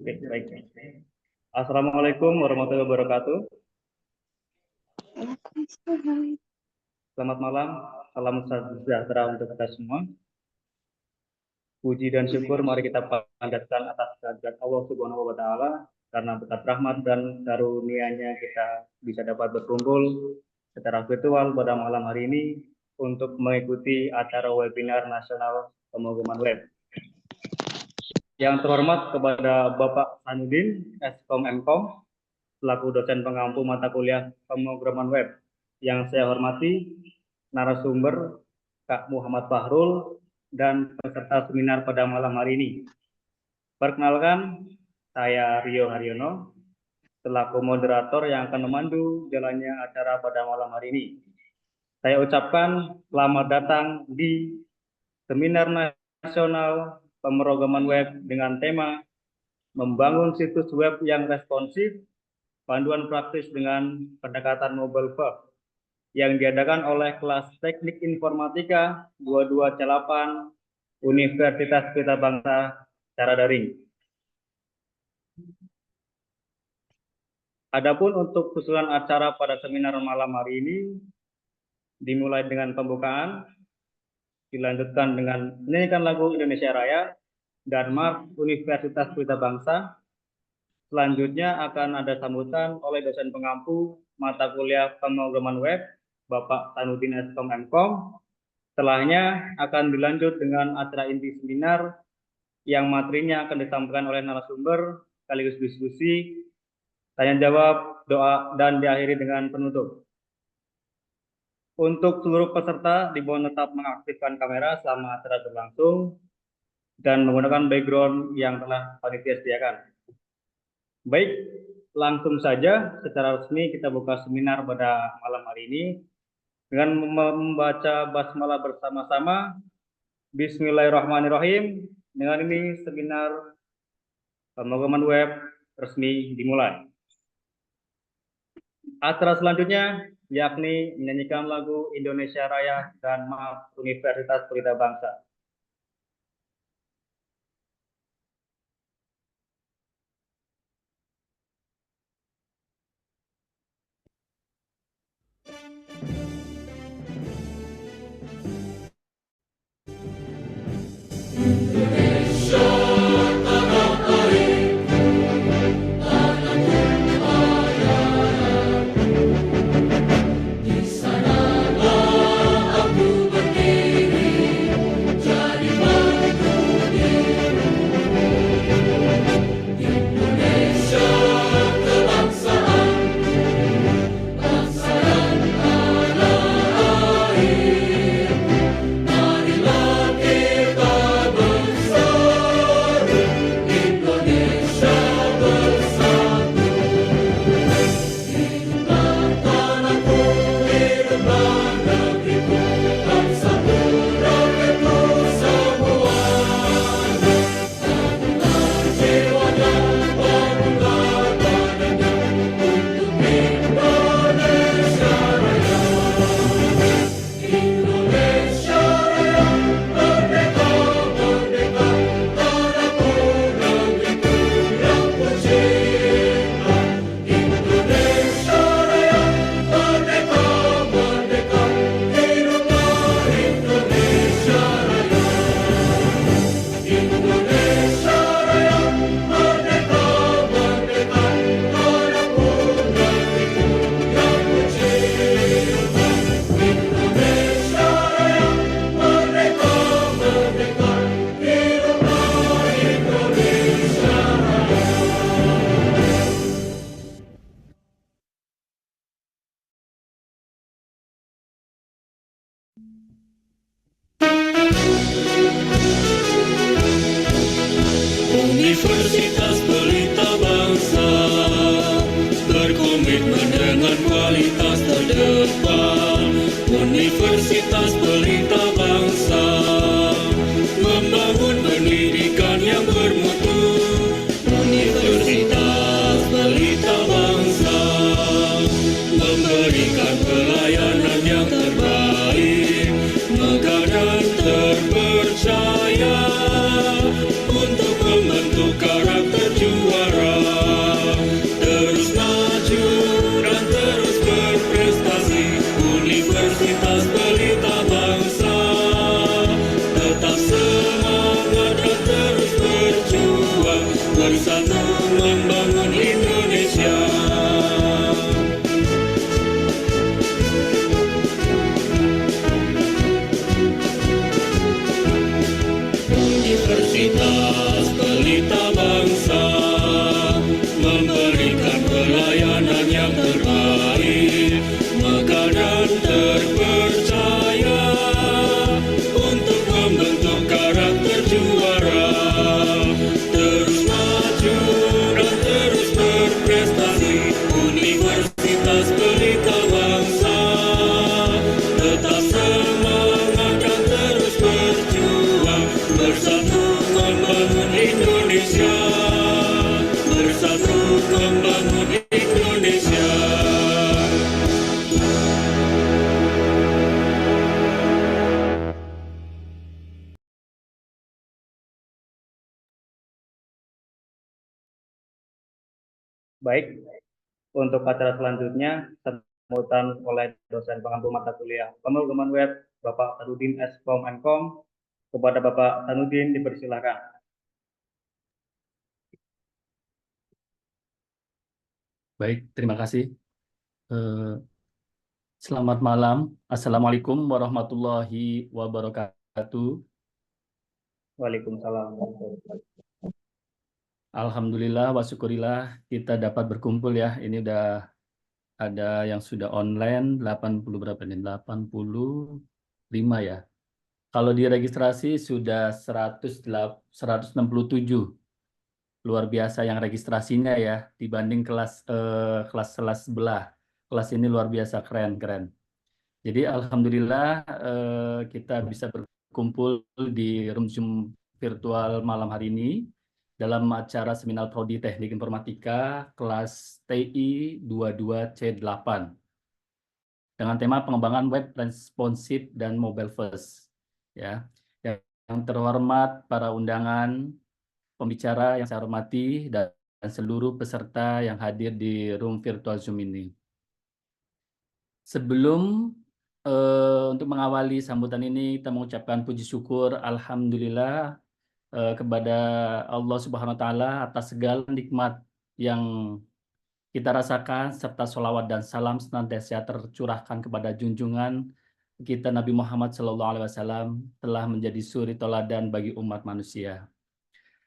Baik. Assalamualaikum warahmatullahi wabarakatuh. Selamat malam, salam sejahtera untuk kita semua. Puji dan syukur mari kita panjatkan atas kehadirat Allah Subhanahu wa taala, karena berkat rahmat dan karunia-Nya kita bisa dapat berkumpul secara virtual pada malam hari ini untuk mengikuti acara webinar nasional pemrograman web. Yang terhormat kepada Bapak Sanudin, Eskom Mkom, selaku dosen pengampu mata kuliah pemrograman web. Yang saya hormati narasumber Kak Muhammad Fahrul dan peserta seminar pada malam hari ini. Perkenalkan, saya Rio Haryono, selaku moderator yang akan memandu jalannya acara pada malam hari ini. Saya ucapkan selamat datang di Seminar Nasional Pemrograman Web dengan tema Membangun Situs Web yang Responsif, Panduan Praktis dengan Pendekatan Mobile Web, yang diadakan oleh kelas Teknik Informatika 22 Universitas Pelita Bangsa secara daring. Adapun untuk susunan acara pada seminar malam hari ini dimulai dengan pembukaan, dilanjutkan dengan menyanyikan lagu Indonesia Raya dan Mars Universitas Pelita Bangsa. Selanjutnya akan ada sambutan oleh dosen pengampu mata kuliah pemrograman web Bapak Sanudin Eskom Mkom. Setelahnya akan dilanjut dengan acara inti seminar yang materinya akan disampaikan oleh narasumber sekaligus diskusi, tanya jawab, doa, dan diakhiri dengan penutup. Untuk seluruh peserta dimohon tetap mengaktifkan kamera selama acara berlangsung dan menggunakan background yang telah panitia sediakan. Baik, langsung saja secara resmi kita buka seminar pada malam hari ini dengan membaca basmalah bersama-sama. Bismillahirrahmanirrahim. Dengan ini seminar pemrograman web resmi dimulai. Acara selanjutnya yakni menyanyikan lagu Indonesia Raya dan Mars Universitas Pelita Bangsa. Di sana aku berdiri. Universitas Pelita Bangsa berkomitmen dengan kualitas terdepan. Universitas Pelita Bangsa membangun pendidikan yang bermutu. Universitas Pelita Bangsa memberikan pelayanan yang terbaik, megah dan terpercaya untuk membentuk karakter juara. Terus maju dan terus berprestasi. Universitas Pelita Bangsa tetap semangat dan terus berjuang, bersatu membangun Indonesia. Universitas Pelita Bangsa memberikan pelayanan yang terbaik, megah dan terpercaya untuk membentuk karakter juara. Terus maju dan terus berprestasi. Universitas Pelita Bangsa tetap semangat dan terus berjuang, bersatu membangun Indonesia, bersatu membangun Indonesia. Baik, untuk acara selanjutnya sambutan oleh dosen pengampu mata kuliah pemrograman web Bapak Sanudin S.Com M.Com. Kepada Bapak Sanudin dipersilakan. Baik, terima kasih. Selamat malam. Assalamualaikum warahmatullahi wabarakatuh. Waalaikumsalam. Alhamdulillah wa syukurillah kita dapat berkumpul ya. Ini udah ada yang sudah online 80 berapa nih? 85 ya. Kalau diregistrasi sudah 167. Luar biasa yang registrasinya ya dibanding kelas sebelah. Kelas ini luar biasa keren. Jadi alhamdulillah kita bisa berkumpul di room Zoom virtual malam hari ini dalam acara seminar Prodi Teknik Informatika kelas TI 22C8 dengan tema pengembangan web responsif dan mobile first. Ya, yang terhormat para undangan, pembicara yang saya hormati dan seluruh peserta yang hadir di room virtual Zoom ini. Sebelum untuk mengawali sambutan ini, kita mengucapkan puji syukur, alhamdulillah kepada Allah Subhanahu Wa Taala atas segala nikmat yang kita rasakan, serta sholawat dan salam senantiasa tercurahkan kepada junjungan kita Nabi Muhammad SAW telah menjadi suri teladan bagi umat manusia.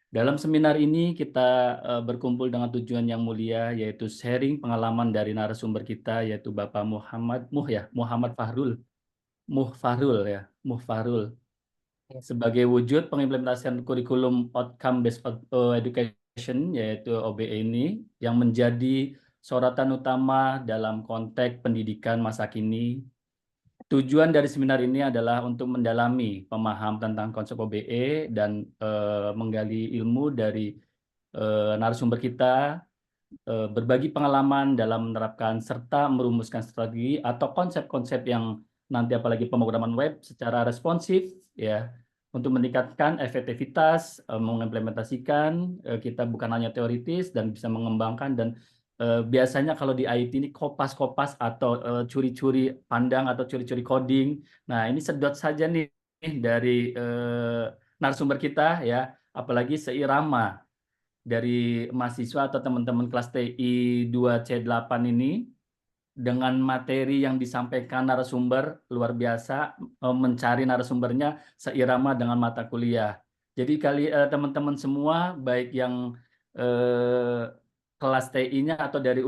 Dalam seminar ini kita berkumpul dengan tujuan yang mulia, yaitu sharing pengalaman dari narasumber kita, yaitu Bapak Muhammad Fahrul, sebagai wujud pengimplementasian kurikulum outcome based education, yaitu OBE ini, yang menjadi sorotan utama dalam konteks pendidikan masa kini. Tujuan dari seminar ini adalah untuk mendalami pemahaman tentang konsep OBE dan menggali ilmu dari narasumber kita, berbagi pengalaman dalam menerapkan serta merumuskan strategi atau konsep-konsep yang nanti apalagi pemrograman web secara responsif ya untuk meningkatkan efektivitas, mengimplementasikan, kita bukan hanya teoritis dan bisa mengembangkan dan biasanya kalau di IT ini kopas-kopas atau curi-curi pandang atau curi-curi coding. Nah, ini sedot saja nih dari narasumber kita ya, apalagi seirama dari mahasiswa atau teman-teman kelas TI 2C8 ini dengan materi yang disampaikan narasumber luar biasa, mencari narasumbernya seirama dengan mata kuliah. Jadi teman-teman semua baik yang kelas TI-nya atau dari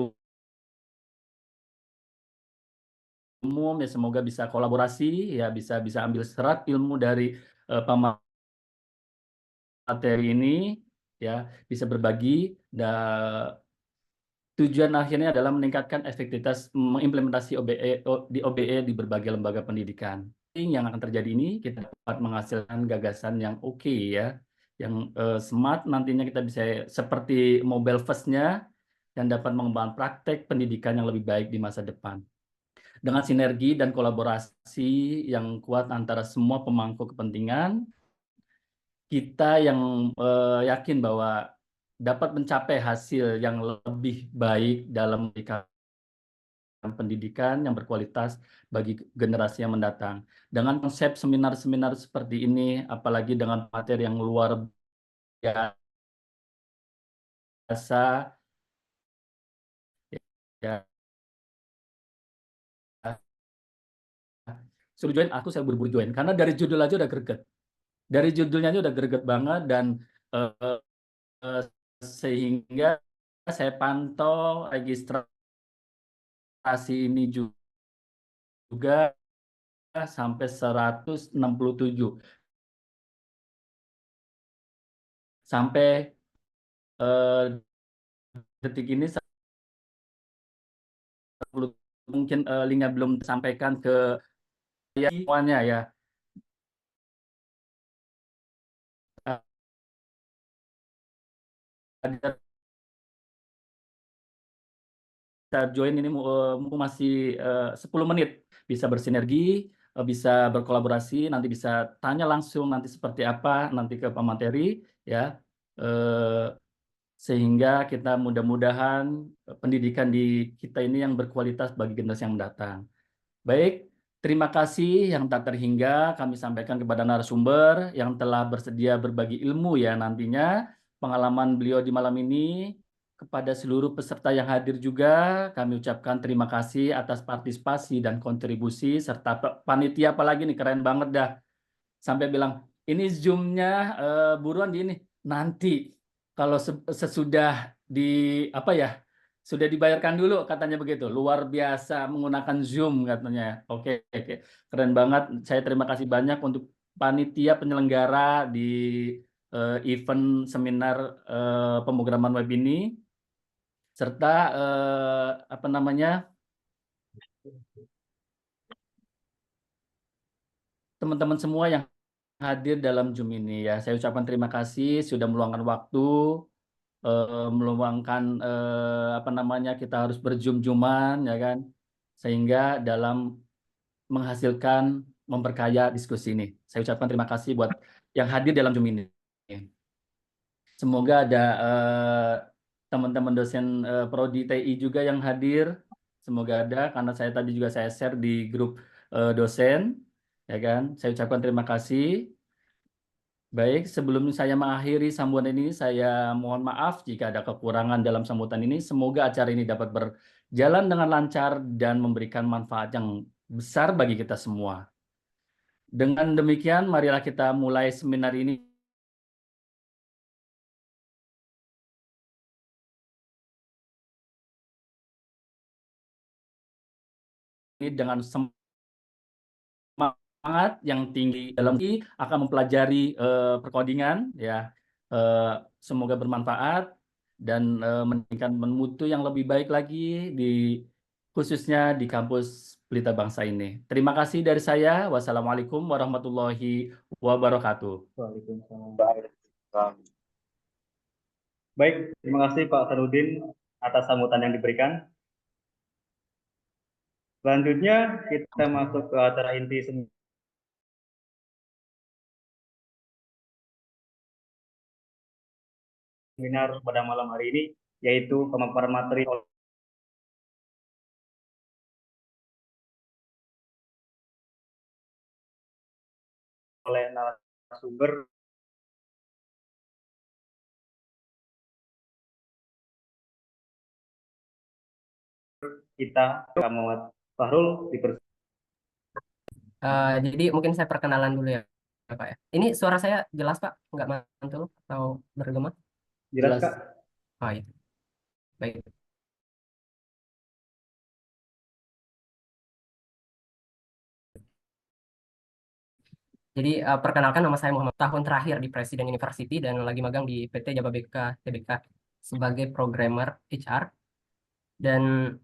umum ya, semoga bisa kolaborasi ya, bisa ambil serat ilmu dari pemateri ini ya, bisa berbagi dan tujuan akhirnya adalah meningkatkan efektivitas mengimplementasi di OBE di berbagai lembaga pendidikan. Yang akan terjadi ini kita dapat menghasilkan gagasan yang oke ya, yang smart, nantinya kita bisa seperti mobile first-nya dan dapat mengembangkan praktek pendidikan yang lebih baik di masa depan. Dengan sinergi dan kolaborasi yang kuat antara semua pemangku kepentingan, kita yang yakin bahwa dapat mencapai hasil yang lebih baik dalam memberikan pendidikan yang berkualitas bagi generasi yang mendatang. Dengan konsep seminar-seminar seperti ini, apalagi dengan materi yang luar biasa, ya, suruh join, saya buru-buru join. Karena dari judul aja udah greget. Dari judulnya aja udah greget banget, dan sehingga saya pantau registrasi ini juga sampai 167. Sampai detik ini mungkin linknya belum disampaikan ke semuanya ya. Bisa join ini mumpung masih 10 menit, bisa bersinergi, bisa berkolaborasi, nanti bisa tanya langsung nanti seperti apa nanti ke pemateri ya, sehingga kita mudah-mudahan pendidikan di kita ini yang berkualitas bagi generasi yang mendatang. Baik, terima kasih yang tak terhingga kami sampaikan kepada narasumber yang telah bersedia berbagi ilmu ya nantinya, pengalaman beliau di malam ini. Kepada seluruh peserta yang hadir juga, kami ucapkan terima kasih atas partisipasi dan kontribusi, serta panitia apalagi nih, keren banget dah. Sampai bilang, ini Zoom-nya buruan di ini. Nanti, kalau sesudah di, apa ya, sudah dibayarkan dulu katanya begitu. Luar biasa menggunakan Zoom katanya. Oke, oke. Keren banget. Saya terima kasih banyak untuk panitia penyelenggara di event seminar pemrograman web ini, serta apa namanya, teman-teman semua yang hadir dalam Zoom ini ya. Saya ucapkan terima kasih sudah meluangkan waktu, meluangkan apa namanya, kita harus berjum-juman ya kan, sehingga dalam menghasilkan memperkaya diskusi ini. Saya ucapkan terima kasih buat yang hadir dalam Zoom ini. Semoga ada teman-teman dosen Prodi TI juga yang hadir. Semoga ada, karena saya tadi juga saya share di grup dosen, ya kan. Saya ucapkan terima kasih. Baik, sebelum saya mengakhiri sambutan ini, saya mohon maaf jika ada kekurangan dalam sambutan ini. Semoga acara ini dapat berjalan dengan lancar dan memberikan manfaat yang besar bagi kita semua. Dengan demikian, marilah kita mulai seminar ini dengan semangat yang tinggi dalam ini akan mempelajari perkodingan ya. Semoga bermanfaat dan meningkatkan mutu yang lebih baik lagi di khususnya di kampus Pelita Bangsa ini. Terima kasih dari saya. Wassalamualaikum warahmatullahi wabarakatuh. Waalaikumsalam. Baik, terima kasih Pak Sarudin atas sambutan yang diberikan. Selanjutnya kita masuk ke acara inti seminar pada malam hari ini, yaitu pemaparan materi oleh narasumber kita, Muhammad Fahrul. Jadi mungkin saya perkenalan dulu ya, Pak ya. Ini suara saya jelas, Pak? Nggak mantul atau bergema? Jelas, Kak? Oh iya. Baik. Jadi perkenalkan, nama saya Muhammad, tahun terakhir di Presiden University dan lagi magang di PT Jababeka Tbk sebagai programmer HR, dan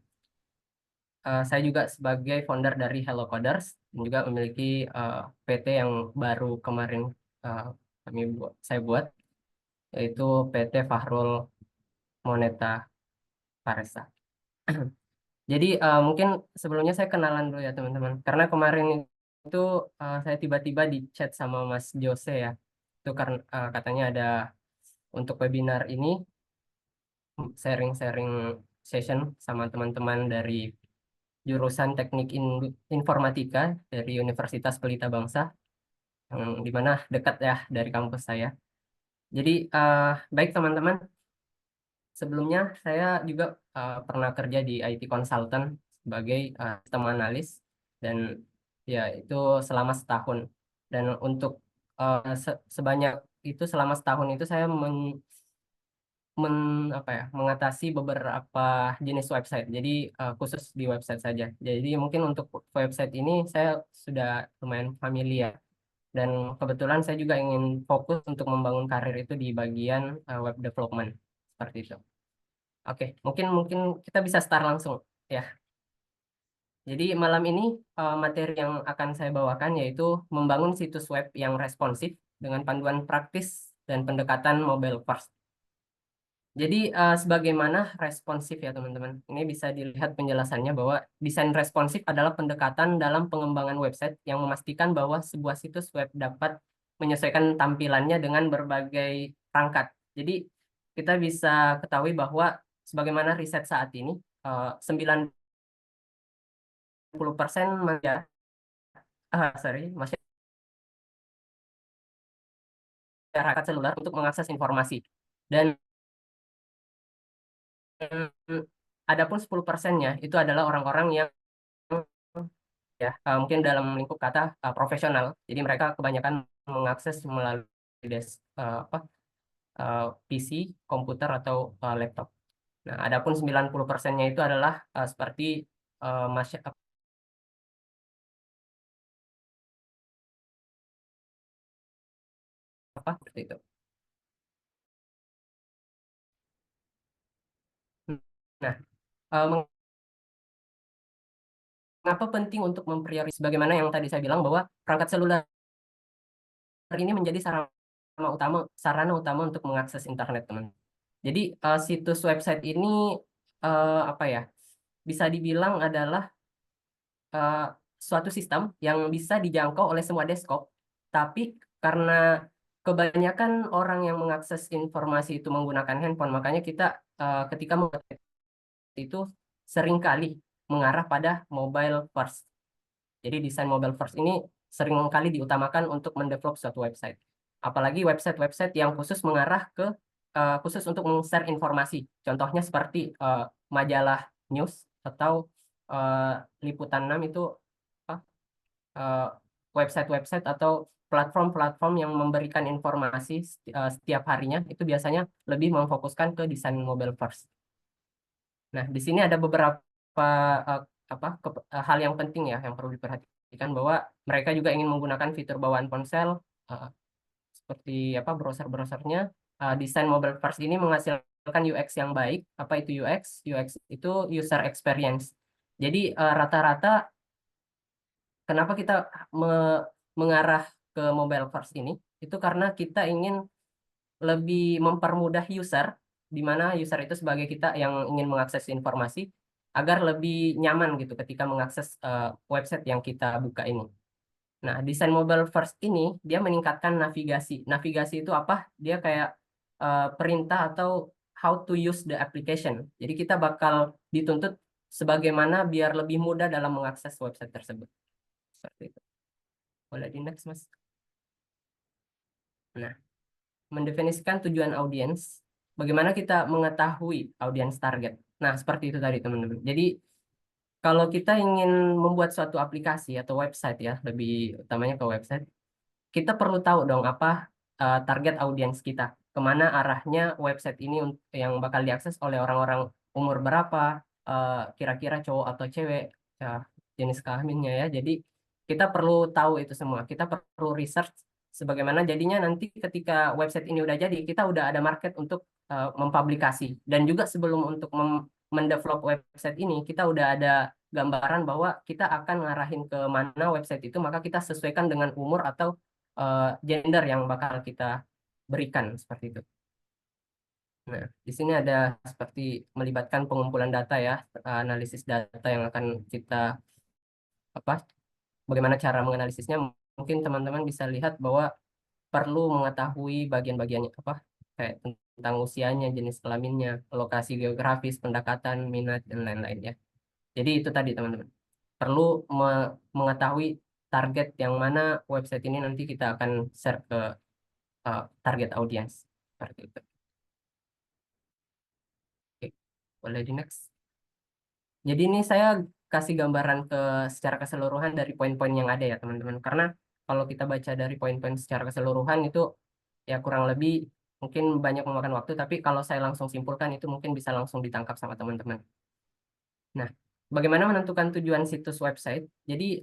saya juga sebagai founder dari Hello Coders dan juga memiliki PT yang baru kemarin eh, saya buat, yaitu PT Fahrul Moneta Paresa. Jadi mungkin sebelumnya saya kenalan dulu ya teman-teman, karena kemarin itu saya tiba-tiba di chat sama Mas Jose ya, itu karena katanya ada untuk webinar ini sharing-sharing session sama teman-teman dari jurusan Teknik Informatika dari Universitas Pelita Bangsa, yang dimana dekat ya dari kampus saya. Jadi baik teman-teman, sebelumnya saya juga pernah kerja di IT Consultant sebagai sistem analis, dan ya itu selama setahun. Dan untuk sebanyak itu selama setahun itu saya mengatasi beberapa jenis website. Jadi khusus di website saja. Jadi mungkin untuk website ini saya sudah lumayan familiar. Dan kebetulan saya juga ingin fokus untuk membangun karir itu di bagian web development seperti itu. Oke, mungkin mungkin kita bisa start langsung ya. Jadi malam ini materi yang akan saya bawakan yaitu membangun situs web yang responsif dengan panduan praktis dan pendekatan mobile first. Jadi sebagaimana responsif ya teman-teman. Ini bisa dilihat penjelasannya bahwa desain responsif adalah pendekatan dalam pengembangan website yang memastikan bahwa sebuah situs web dapat menyesuaikan tampilannya dengan berbagai perangkat. Jadi kita bisa ketahui bahwa sebagaimana riset saat ini 90% masyarakat seluler untuk mengakses informasi. Dan adapun 10%-nya itu adalah orang-orang yang ya mungkin dalam lingkup kata profesional. Jadi mereka kebanyakan mengakses melalui PC, komputer atau laptop. Nah, adapun 90%-nya itu adalah seperti masyarakat seperti itu. Nah, mengapa penting untuk mempriorisasi, bagaimana yang tadi saya bilang bahwa perangkat seluler ini menjadi sarana utama untuk mengakses internet, teman. Jadi situs website ini bisa dibilang adalah suatu sistem yang bisa dijangkau oleh semua desktop, tapi karena kebanyakan orang yang mengakses informasi itu menggunakan handphone, makanya kita ketika membuat itu seringkali mengarah pada mobile first. Jadi desain mobile first ini seringkali diutamakan untuk mendevelop suatu website. Apalagi website-website yang khusus mengarah ke khusus untuk meng-share informasi. Contohnya seperti majalah news atau Liputan 6 itu website-website atau platform-platform yang memberikan informasi setiap harinya itu biasanya lebih memfokuskan ke desain mobile first. Nah, di sini ada beberapa hal yang penting ya yang perlu diperhatikan, bahwa mereka juga ingin menggunakan fitur bawaan ponsel seperti browser-browsernya. Desain mobile first ini menghasilkan UX yang baik. Apa itu UX? UX itu user experience. Jadi rata-rata kenapa kita mengarah ke mobile first ini? Itu karena kita ingin lebih mempermudah user, di mana user itu sebagai kita yang ingin mengakses informasi agar lebih nyaman gitu ketika mengakses website yang kita buka ini. Nah, desain mobile first ini dia meningkatkan navigasi. Navigasi itu apa? Dia kayak perintah atau how to use the application. Jadi kita bakal dituntut sebagaimana biar lebih mudah dalam mengakses website tersebut. Seperti itu. Boleh di next, Mas. Nah, mendefinisikan tujuan audiens. Bagaimana kita mengetahui audiens target? Nah, seperti itu tadi, teman-teman. Jadi, kalau kita ingin membuat suatu aplikasi atau website ya, lebih utamanya ke website, kita perlu tahu dong apa target audiens kita. Kemana arahnya website ini yang bakal diakses oleh orang-orang umur berapa, kira-kira cowok atau cewek, ya, jenis kelaminnya ya. Jadi, kita perlu tahu itu semua. Kita perlu research sebagaimana jadinya nanti ketika website ini udah jadi, kita udah ada market untuk mempublikasi. Dan juga sebelum untuk mendevelop website ini, kita udah ada gambaran bahwa kita akan ngarahin ke mana website itu, maka kita sesuaikan dengan umur atau gender yang bakal kita berikan seperti itu. Nah, di sini ada seperti melibatkan pengumpulan data ya, analisis data yang akan kita bagaimana cara menganalisisnya. Mungkin teman-teman bisa lihat bahwa perlu mengetahui bagian-bagiannya kayak tentang usianya, jenis kelaminnya, lokasi geografis, pendekatan, minat dan lain-lain ya. Jadi itu tadi teman-teman. Perlu mengetahui target yang mana website ini nanti kita akan share ke target audience seperti itu. Oke, boleh di next. Jadi ini saya kasih gambaran secara keseluruhan dari poin-poin yang ada ya teman-teman. Karena kalau kita baca dari poin-poin secara keseluruhan itu ya kurang lebih mungkin banyak memakan waktu. Tapi kalau saya langsung simpulkan itu mungkin bisa langsung ditangkap sama teman-teman. Nah, bagaimana menentukan tujuan situs website? Jadi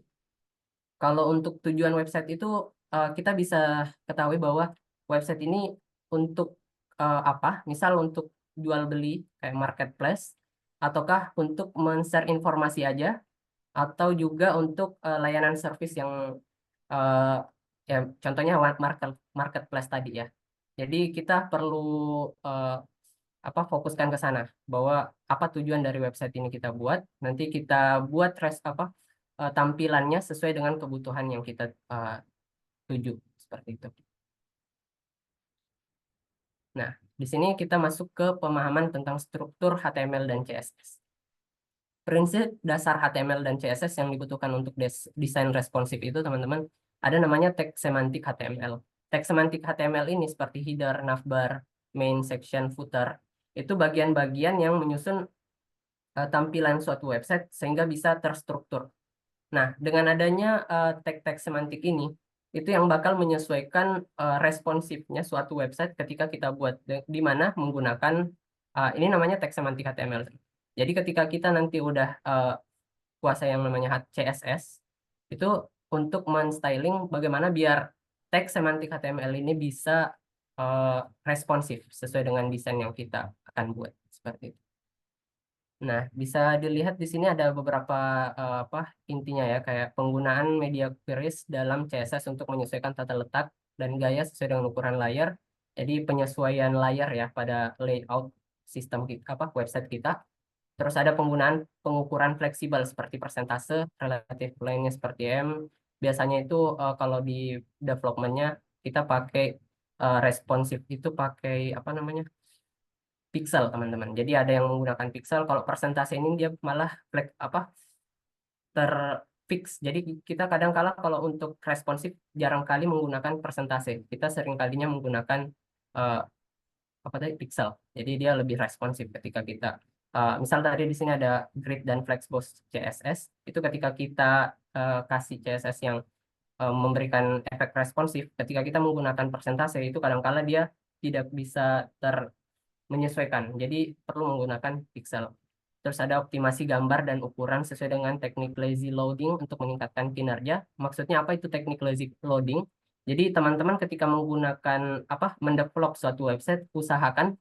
kalau untuk tujuan website itu kita bisa ketahui bahwa website ini untuk apa? Misal untuk jual beli kayak marketplace, ataukah untuk men-share informasi aja, atau juga untuk layanan service yang ya contohnya marketplace tadi ya. Jadi kita perlu fokuskan ke sana bahwa apa tujuan dari website ini kita buat, nanti kita buat tampilannya sesuai dengan kebutuhan yang kita tuju seperti itu. Nah, di sini kita masuk ke pemahaman tentang struktur HTML dan CSS. Prinsip dasar HTML dan CSS yang dibutuhkan untuk desain responsif itu, teman-teman, ada namanya tag semantik HTML. Tag semantik HTML ini seperti header, navbar, main, section, footer, itu bagian-bagian yang menyusun tampilan suatu website sehingga bisa terstruktur. Nah, dengan adanya tag-tag semantik ini, itu yang bakal menyesuaikan responsifnya suatu website ketika kita buat, di mana menggunakan ini namanya tag semantik HTML. Jadi ketika kita nanti udah kuasai yang namanya CSS, itu untuk men-styling bagaimana biar tag semantik HTML ini bisa responsif sesuai dengan desain yang kita akan buat seperti itu. Nah, bisa dilihat di sini ada beberapa intinya ya, kayak penggunaan media queries dalam CSS untuk menyesuaikan tata letak dan gaya sesuai dengan ukuran layar. Jadi penyesuaian layar ya pada layout sistem website kita. Terus ada penggunaan pengukuran fleksibel seperti persentase, relative length-nya seperti M. Biasanya itu kalau di development-nya kita pakai responsif itu pakai pixel teman-teman. Jadi ada yang menggunakan pixel. Kalau persentase ini dia malah terfix. Jadi kita kadang-kala kalau untuk responsif jarang kali menggunakan persentase. Kita sering kalinya menggunakan pixel. Jadi dia lebih responsif ketika kita misal tadi di sini ada grid dan flexbox CSS. Itu ketika kita kasih CSS yang memberikan efek responsif, ketika kita menggunakan persentase itu kadang-kala dia tidak bisa menyesuaikan. Jadi perlu menggunakan pixel. Terus ada optimasi gambar dan ukuran sesuai dengan teknik lazy loading untuk meningkatkan kinerja. Maksudnya apa itu teknik lazy loading? Jadi teman-teman ketika menggunakan mendevelop suatu website, usahakan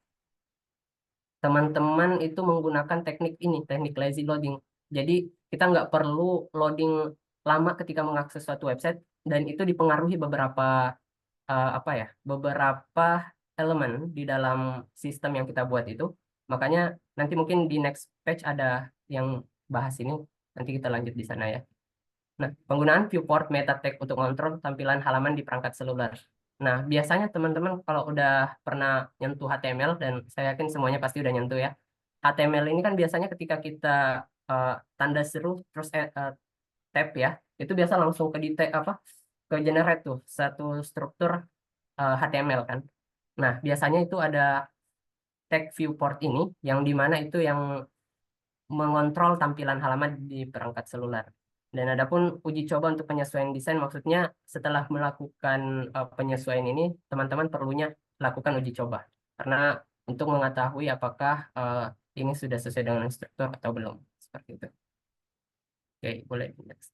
teman-teman itu menggunakan teknik ini, teknik lazy loading. Jadi kita nggak perlu loading lama ketika mengakses suatu website, dan itu dipengaruhi beberapa beberapa elemen di dalam sistem yang kita buat itu. Makanya nanti mungkin di next page ada yang bahas ini, nanti kita lanjut di sana ya. Nah, penggunaan viewport meta tag untuk mengontrol tampilan halaman di perangkat seluler. Nah, biasanya teman-teman kalau udah pernah nyentuh HTML, dan saya yakin semuanya pasti udah nyentuh ya. HTML ini kan biasanya ketika kita tanda seru terus tab ya, itu biasa langsung ke ke generate tuh satu struktur HTML kan. Nah, biasanya itu ada tag viewport ini yang dimana itu yang mengontrol tampilan halaman di perangkat seluler. Dan adapun uji coba untuk penyesuaian desain, maksudnya setelah melakukan penyesuaian ini, teman-teman perlunya lakukan uji coba. Karena untuk mengetahui apakah ini sudah sesuai dengan struktur atau belum. Seperti itu. Oke, boleh next.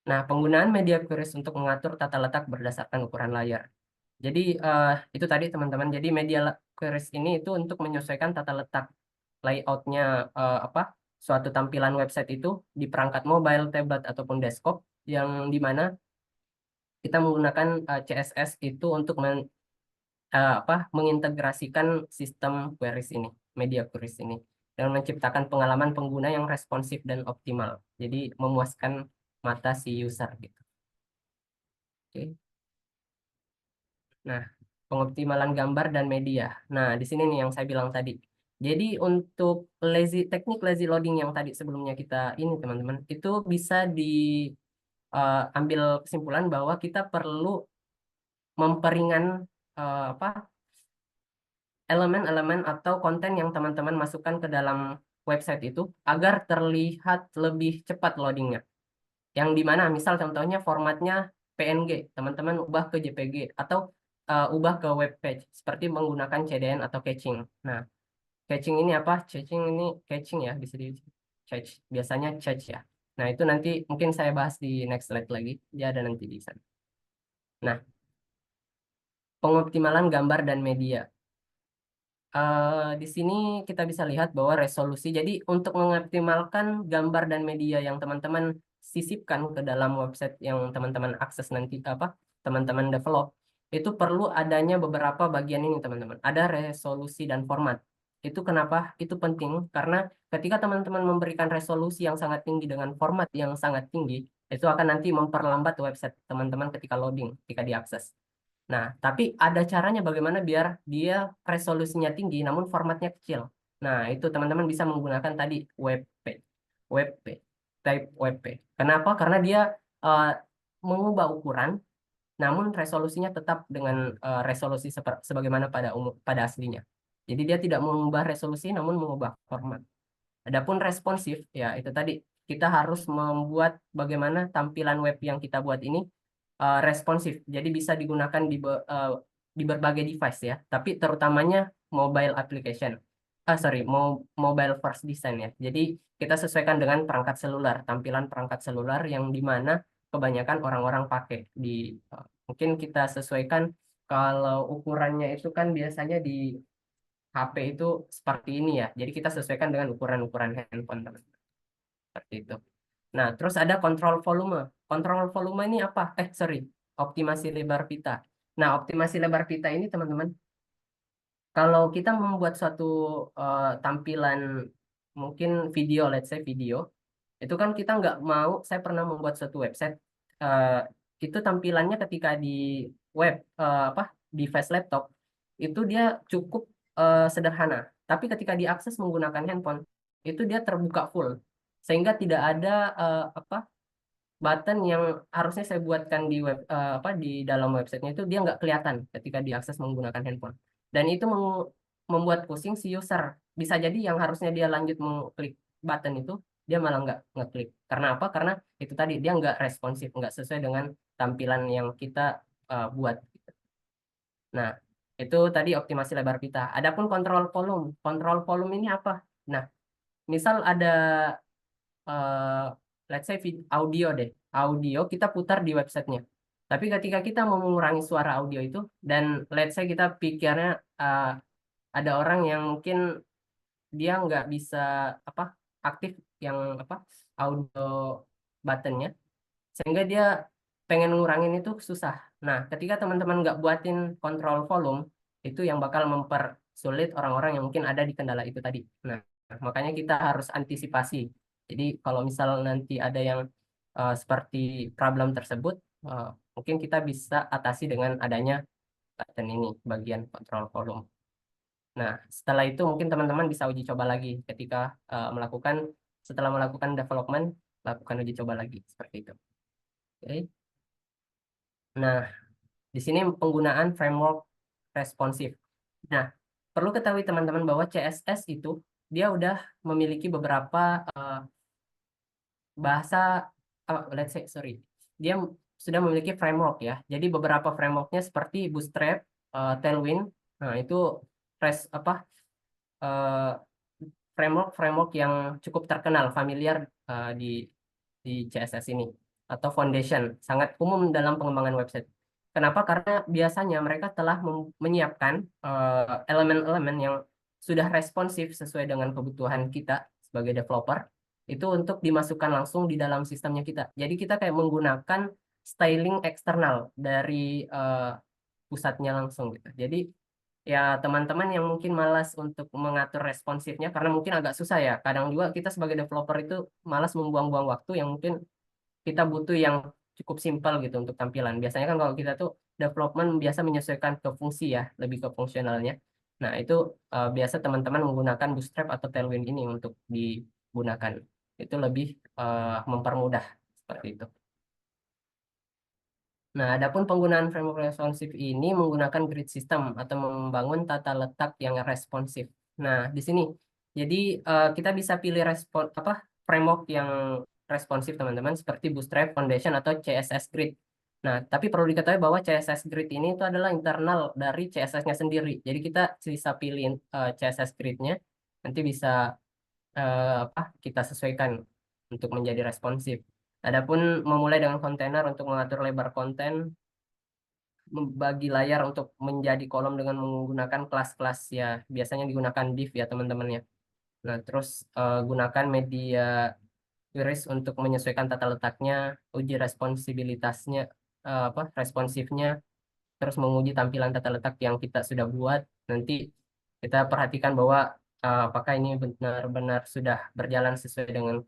Nah, penggunaan media queries untuk mengatur tata letak berdasarkan ukuran layar. Jadi itu tadi teman-teman. Jadi media queries ini itu untuk menyesuaikan tata letak layoutnya suatu tampilan website itu di perangkat mobile, tablet ataupun desktop yang dimana kita menggunakan CSS itu untuk mengintegrasikan sistem queries ini, media queries ini, dan menciptakan pengalaman pengguna yang responsif dan optimal. Jadi memuaskan mata si user gitu. Oke. Nah, pengoptimalan gambar dan media. Nah, di sini nih yang saya bilang tadi. Jadi untuk teknik lazy loading yang tadi sebelumnya kita ini teman-teman, itu bisa diambil kesimpulan bahwa kita perlu memperingan elemen-elemen atau konten yang teman-teman masukkan ke dalam website itu agar terlihat lebih cepat loadingnya. Yang dimana misal contohnya formatnya PNG, teman-teman ubah ke JPG atau ubah ke web page seperti menggunakan CDN atau caching. Nah, caching ini apa? Caching ini caching ya, bisa di cache. Biasanya cache ya. Nah, itu nanti mungkin saya bahas di next slide lagi. Dia ada nanti di sana. Nah, pengoptimalan gambar dan media. Di sini kita bisa lihat bahwa resolusi, jadi untuk mengoptimalkan gambar dan media yang teman-teman sisipkan ke dalam website yang teman-teman akses nanti teman-teman develop, itu perlu adanya beberapa bagian ini teman-teman. Ada resolusi dan format. Itu kenapa itu penting? Karena ketika teman-teman memberikan resolusi yang sangat tinggi dengan format yang sangat tinggi, itu akan nanti memperlambat website teman-teman ketika loading, ketika diakses. Nah, tapi ada caranya bagaimana biar dia resolusinya tinggi namun formatnya kecil. Nah, itu teman-teman bisa menggunakan tadi WebP, type WebP. Kenapa? Karena dia eh, mengubah ukuran namun resolusinya tetap dengan resolusi sebagaimana pada aslinya. Jadi dia tidak mengubah resolusi namun mengubah format. Adapun responsif, ya itu tadi kita harus membuat bagaimana tampilan web yang kita buat ini responsif. Jadi bisa digunakan di berbagai device ya, tapi terutamanya mobile application. Mobile first design ya. Jadi kita sesuaikan dengan perangkat seluler, tampilan perangkat seluler yang dimana kebanyakan orang-orang pakai mungkin kita sesuaikan kalau ukurannya itu kan biasanya di HP itu seperti ini ya. Jadi kita sesuaikan dengan ukuran-ukuran handphone teman-teman. Seperti itu. Nah, terus ada kontrol volume. Kontrol volume ini apa? Optimasi lebar pita. Nah, optimasi lebar pita ini teman-teman, kalau kita membuat suatu tampilan mungkin video, let's say video, itu kan kita nggak mau, saya pernah membuat suatu website, eh, itu tampilannya ketika di web, device laptop, itu dia cukup sederhana. Tapi ketika diakses menggunakan handphone, itu dia terbuka full. Sehingga tidak ada button yang harusnya saya buatkan di di dalam websitenya itu dia nggak kelihatan ketika diakses menggunakan handphone. Dan itu membuat pusing si user. Bisa jadi yang harusnya dia lanjut mengklik button itu dia malah nggak ngeklik. Karena apa? Karena itu tadi dia nggak responsif, nggak sesuai dengan tampilan yang kita buat. Nah, itu tadi optimasi lebar pita. Adapun kontrol volume. Kontrol volume ini apa? Nah, misal ada let's say audio deh. Audio kita putar di websitenya. Tapi ketika kita mau mengurangi suara audio itu, dan let's say kita pikirnya ada orang yang mungkin dia nggak bisa aktif yang audio buttonnya, sehingga dia pengen ngurangin itu susah. Nah, ketika teman-teman nggak buatin kontrol volume, itu yang bakal mempersulit orang-orang yang mungkin ada di kendala itu tadi. Nah, makanya kita harus antisipasi. Jadi kalau misal nanti ada yang seperti problem tersebut, mungkin kita bisa atasi dengan adanya button ini, bagian kontrol volume. Nah, setelah itu mungkin teman-teman bisa uji coba lagi ketika setelah melakukan development, lakukan uji coba lagi seperti itu. Oke. Nah, di sini penggunaan framework responsif. Nah, perlu ketahui teman-teman bahwa CSS itu dia udah memiliki beberapa bahasa, dia sudah memiliki framework ya. Jadi beberapa frameworknya seperti Bootstrap, Tailwind. Nah, itu framework yang cukup terkenal, familiar di CSS ini. atau foundation, sangat umum dalam pengembangan website. Kenapa? Karena biasanya mereka telah menyiapkan elemen-elemen yang sudah responsif sesuai dengan kebutuhan kita sebagai developer, itu untuk dimasukkan langsung di dalam sistemnya kita. Jadi kita kayak menggunakan styling eksternal dari pusatnya langsung gitu. Jadi ya teman-teman yang mungkin malas untuk mengatur responsifnya karena mungkin agak susah ya. Kadang juga kita sebagai developer itu malas membuang-buang waktu yang mungkin kita butuh yang cukup simpel gitu untuk tampilan. Biasanya kan kalau kita tuh development biasa menyesuaikan ke fungsi ya, lebih ke fungsionalnya. Nah, itu biasa teman-teman menggunakan Bootstrap atau Tailwind ini untuk digunakan. Itu lebih mempermudah seperti itu. Nah, adapun penggunaan framework responsif ini menggunakan grid system atau membangun tata letak yang responsif. Nah, di sini jadi kita bisa pilih framework yang responsif teman-teman seperti Bootstrap, Foundation atau CSS Grid. Nah, tapi perlu diketahui bahwa CSS Grid ini itu adalah internal dari CSS-nya sendiri. Jadi kita bisa pilih CSS Grid-nya, nanti bisa kita sesuaikan untuk menjadi responsif. Adapun memulai dengan kontainer untuk mengatur lebar konten, membagi layar untuk menjadi kolom dengan menggunakan kelas-kelas ya, biasanya digunakan div ya teman-teman ya. Nah, terus gunakan media queries untuk menyesuaikan tata letaknya, uji responsibilitasnya, responsifnya, terus menguji tampilan tata letak yang kita sudah buat. Nanti kita perhatikan bahwa apakah ini benar-benar sudah berjalan sesuai dengan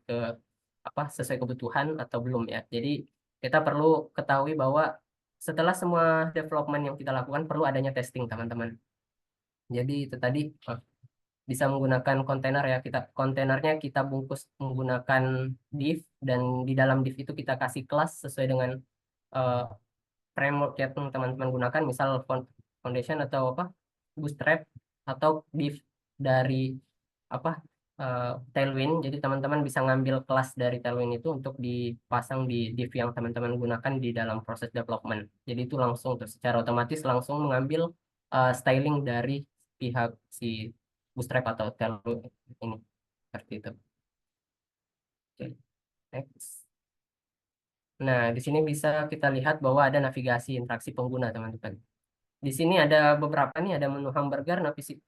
sesuai kebutuhan atau belum ya. Jadi kita perlu ketahui bahwa setelah semua development yang kita lakukan perlu adanya testing teman-teman. Jadi itu tadi bisa menggunakan kontainer ya, kontainernya kita bungkus menggunakan div, dan di dalam div itu kita kasih kelas sesuai dengan framework yang teman-teman gunakan, misal foundation atau Bootstrap atau div dari Tailwind. Jadi teman-teman bisa ngambil kelas dari Tailwind itu untuk dipasang di div yang teman-teman gunakan di dalam proses development. Jadi itu langsung secara otomatis langsung mengambil styling dari pihak si Bootstrap atau Tailwind ini, seperti itu. Oke, next. Nah, di sini bisa kita lihat bahwa ada navigasi interaksi pengguna, teman-teman. Di sini ada beberapa nih, ada menu hamburger,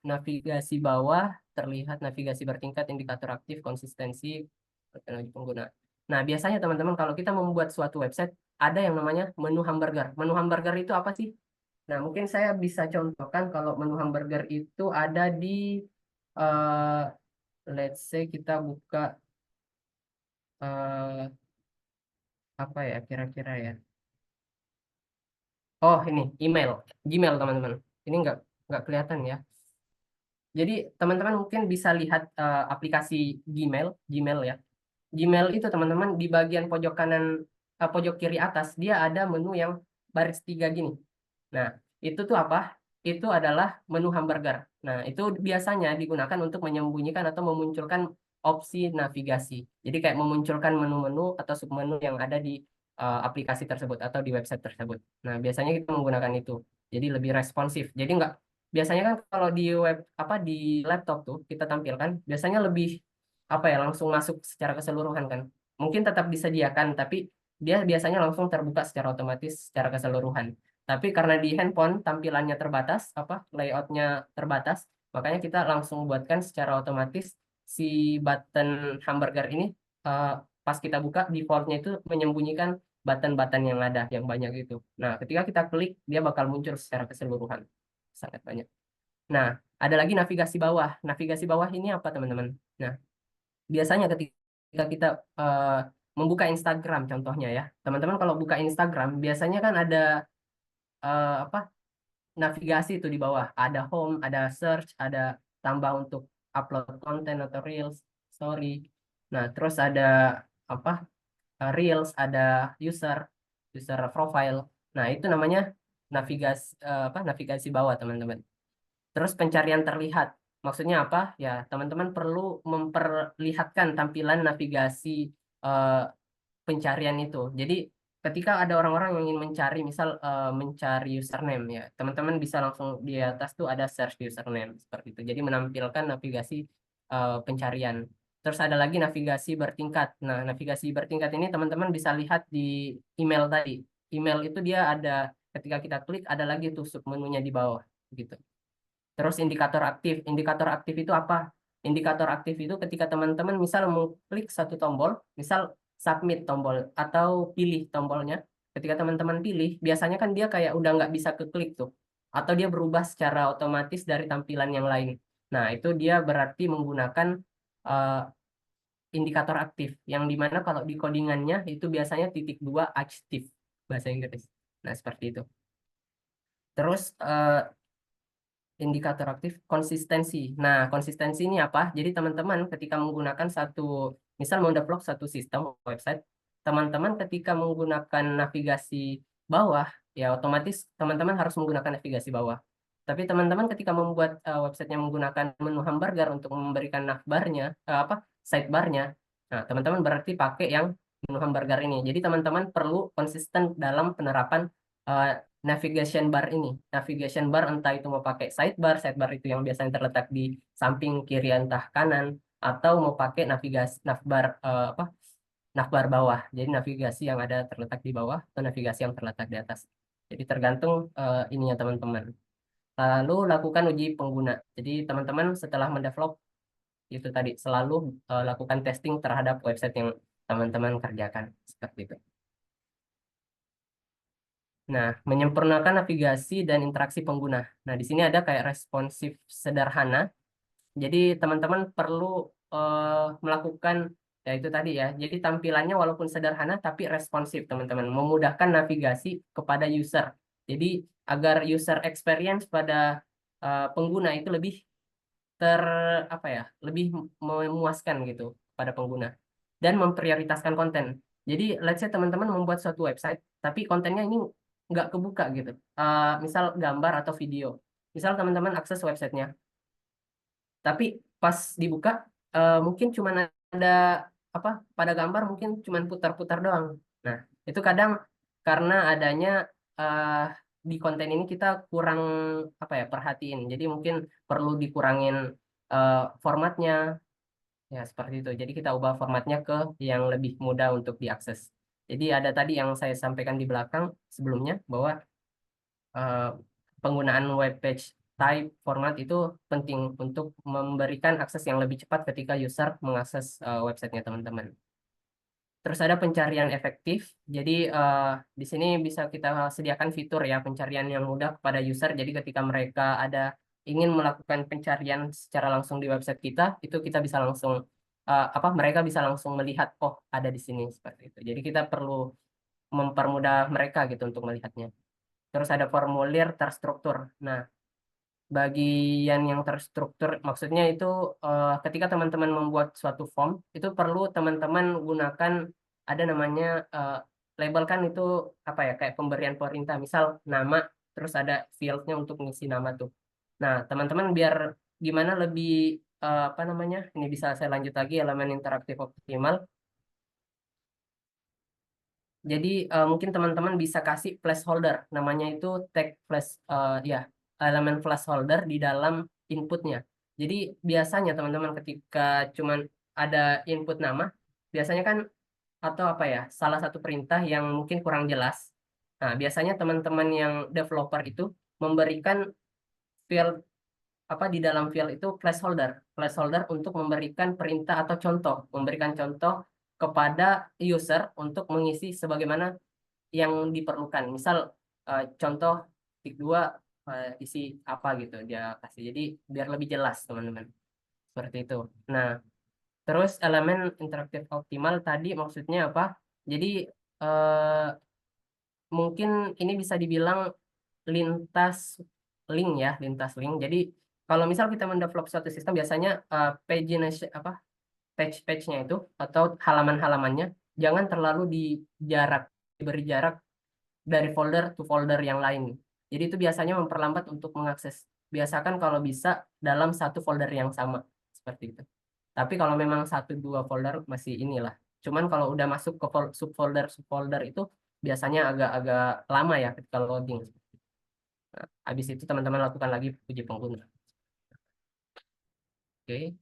navigasi bawah, terlihat navigasi bertingkat, indikator aktif, konsistensi, teknologi pengguna. Nah, biasanya teman-teman kalau kita membuat suatu website, ada yang namanya menu hamburger. Menu hamburger itu apa sih? Nah, mungkin saya bisa contohkan kalau menu hamburger itu ada di, let's say kita buka, apa ya kira-kira ya. Oh, ini email, Gmail teman-teman. Ini nggak kelihatan ya. Jadi teman-teman mungkin bisa lihat aplikasi Gmail ya. Gmail itu teman-teman di bagian pojok kanan, pojok kiri atas dia ada menu yang baris 3 gini. Nah, itu tuh apa? Itu adalah menu hamburger. Nah, itu biasanya digunakan untuk menyembunyikan atau memunculkan opsi navigasi. Jadi kayak memunculkan menu-menu atau submenu yang ada di aplikasi tersebut atau di website tersebut. Nah, biasanya kita menggunakan itu. Jadi lebih responsif. Jadi nggak, biasanya kan kalau di di laptop tuh kita tampilkan biasanya lebih langsung masuk secara keseluruhan kan. Mungkin tetap disediakan tapi dia biasanya langsung terbuka secara otomatis secara keseluruhan. Tapi karena di handphone tampilannya terbatas, layoutnya terbatas, makanya kita langsung buatkan secara otomatis si button hamburger ini pas kita buka defaultnya itu menyembunyikan button-button yang ada yang banyak itu. Nah, ketika kita klik dia bakal muncul secara keseluruhan, sangat banyak. Nah, ada lagi navigasi bawah. Navigasi bawah ini apa teman-teman? Nah, biasanya ketika kita membuka Instagram contohnya ya, teman-teman kalau buka Instagram biasanya kan ada navigasi itu di bawah, ada home, ada search, ada tambah untuk upload konten atau reels, story. Nah, terus ada reels, ada user profile. Nah, itu namanya navigasi bawah teman-teman. Terus pencarian terlihat, maksudnya apa ya, teman-teman perlu memperlihatkan tampilan navigasi pencarian itu. Jadi ketika ada orang-orang yang ingin mencari, misal mencari username ya, teman-teman bisa langsung di atas tuh ada search username seperti itu. Jadi menampilkan navigasi pencarian. Terus ada lagi navigasi bertingkat. Nah, navigasi bertingkat ini teman-teman bisa lihat di email tadi. Email itu dia ada, ketika kita klik ada lagi tuh submenunya di bawah gitu. Terus indikator aktif. Indikator aktif itu apa? Indikator aktif itu ketika teman-teman misal mau klik satu tombol, misal submit tombol atau pilih tombolnya. Ketika teman-teman pilih, biasanya kan dia kayak udah nggak bisa keklik tuh. Atau dia berubah secara otomatis dari tampilan yang lain. Nah, itu dia berarti menggunakan eh, indikator aktif. Yang dimana kalau di codingannya itu biasanya titik 2 aktif bahasa Inggris. Nah, seperti itu. Terus indikator aktif konsistensi. Nah, konsistensi ini apa? Jadi teman-teman ketika menggunakan misal mau develop satu sistem website, teman-teman ketika menggunakan navigasi bawah, ya otomatis teman-teman harus menggunakan navigasi bawah. Tapi teman-teman ketika membuat websitenya menggunakan menu hamburger untuk memberikan navbarnya, sidebarnya, nah teman-teman berarti pakai yang menu hamburger ini. Jadi teman-teman perlu konsisten dalam penerapan navigation bar ini. Navigation bar entah itu mau pakai sidebar itu yang biasanya terletak di samping kiri entah kanan, atau mau pakai navigasi navbar bawah. Jadi navigasi yang ada terletak di bawah atau navigasi yang terletak di atas. Jadi tergantung ininya teman-teman. Lalu lakukan uji pengguna. Jadi teman-teman setelah mendevelop itu tadi selalu lakukan testing terhadap website yang teman-teman kerjakan seperti itu. Nah, menyempurnakan navigasi dan interaksi pengguna. Nah, di sini ada kayak responsif sederhana. Jadi, teman-teman perlu melakukan, ya itu tadi ya. Jadi, tampilannya walaupun sederhana, tapi responsif, teman-teman. Memudahkan navigasi kepada user. Jadi, agar user experience pada pengguna itu lebih lebih memuaskan gitu pada pengguna. Dan memprioritaskan konten. Jadi, let's say teman-teman membuat suatu website, tapi kontennya ini nggak kebuka gitu. Misal gambar atau video. Misal teman-teman akses websitenya, tapi pas dibuka mungkin cuma ada pada gambar mungkin cuma putar-putar doang. Nah, itu kadang karena adanya di konten ini kita kurang perhatiin. Jadi mungkin perlu dikurangin formatnya ya seperti itu. Jadi kita ubah formatnya ke yang lebih mudah untuk diakses. Jadi ada tadi yang saya sampaikan di belakang sebelumnya bahwa penggunaan web page type format itu penting untuk memberikan akses yang lebih cepat ketika user mengakses websitenya teman-teman. Terus ada pencarian efektif. Jadi di sini bisa kita sediakan fitur ya pencarian yang mudah kepada user. Jadi ketika mereka ingin melakukan pencarian secara langsung di website kita, itu kita bisa langsung mereka bisa langsung melihat oh ada di sini seperti itu. Jadi kita perlu mempermudah mereka gitu untuk melihatnya. Terus ada formulir terstruktur. Nah, bagian yang terstruktur maksudnya itu ketika teman-teman membuat suatu form itu perlu teman-teman gunakan ada namanya label kan itu kayak pemberian perintah misal nama terus ada fieldnya untuk mengisi nama tuh. Nah teman-teman biar gimana lebih ini bisa saya lanjut lagi elemen interaktif optimal. Jadi mungkin teman-teman bisa kasih placeholder, namanya itu tag elemen placeholder di dalam inputnya. Jadi biasanya teman-teman ketika cuman ada input nama, biasanya kan atau salah satu perintah yang mungkin kurang jelas. Nah biasanya teman-teman yang developer itu memberikan field di dalam field itu placeholder untuk memberikan perintah atau contoh, memberikan contoh kepada user untuk mengisi sebagaimana yang diperlukan. Misal contoh titik 2 isi apa gitu dia kasih. Jadi biar lebih jelas teman-teman. Seperti itu. Nah, terus elemen interaktif optimal tadi maksudnya apa? Jadi mungkin ini bisa dibilang lintas lintas link. Jadi kalau misal kita mendevelop suatu sistem biasanya pagination page-nya itu atau halaman-halamannya jangan terlalu diberi jarak dari folder ke folder yang lain. Jadi itu biasanya memperlambat untuk mengakses. Biasakan kalau bisa dalam satu folder yang sama seperti itu. Tapi kalau memang 1-2 folder masih inilah. Cuman kalau udah masuk ke subfolder itu biasanya agak-agak lama ya ketika loading. Nah, habis itu teman-teman lakukan lagi uji pengguna. Oke.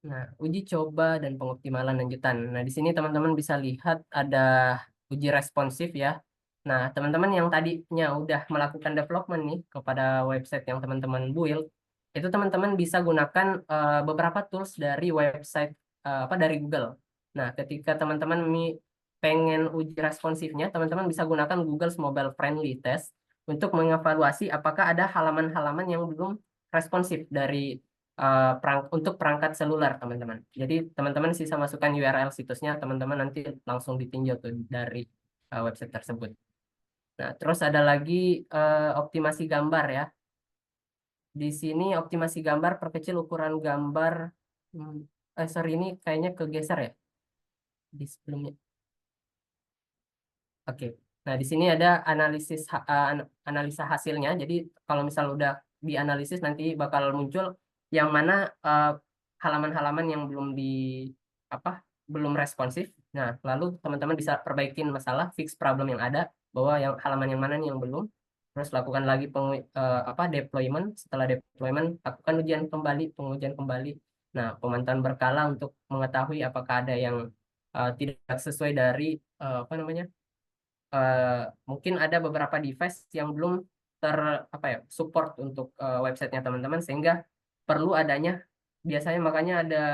Nah, uji coba dan pengoptimalan lanjutan. Nah, di sini teman-teman bisa lihat ada uji responsif ya. Nah, teman-teman yang tadinya udah melakukan development nih kepada website yang teman-teman build, itu teman-teman bisa gunakan beberapa tools dari website dari Google. Nah, ketika teman-teman pengen uji responsifnya, teman-teman bisa gunakan Google's Mobile Friendly Test untuk mengevaluasi apakah ada halaman-halaman yang belum responsif dari untuk perangkat seluler teman-teman. Jadi teman-teman sisa masukkan URL situsnya, teman-teman nanti langsung ditinjau tuh dari website tersebut. Nah, terus ada lagi optimasi gambar ya. Di sini optimasi gambar, perkecil ukuran gambar. Sorry, ini kayaknya kegeser ya di sebelumnya. Oke. Nah, di sini ada analisa hasilnya. Jadi kalau misal udah dianalisis nanti bakal muncul yang mana halaman-halaman yang belum responsif. Nah, lalu teman-teman bisa perbaikin masalah, fix problem yang ada, bahwa yang halaman yang mana nih yang belum. Terus lakukan lagi deployment. Setelah deployment, lakukan pengujian kembali. Nah, pemantauan berkala untuk mengetahui apakah ada yang tidak sesuai dari mungkin ada beberapa device yang belum support untuk websitenya teman-teman, sehingga perlu adanya, biasanya makanya ada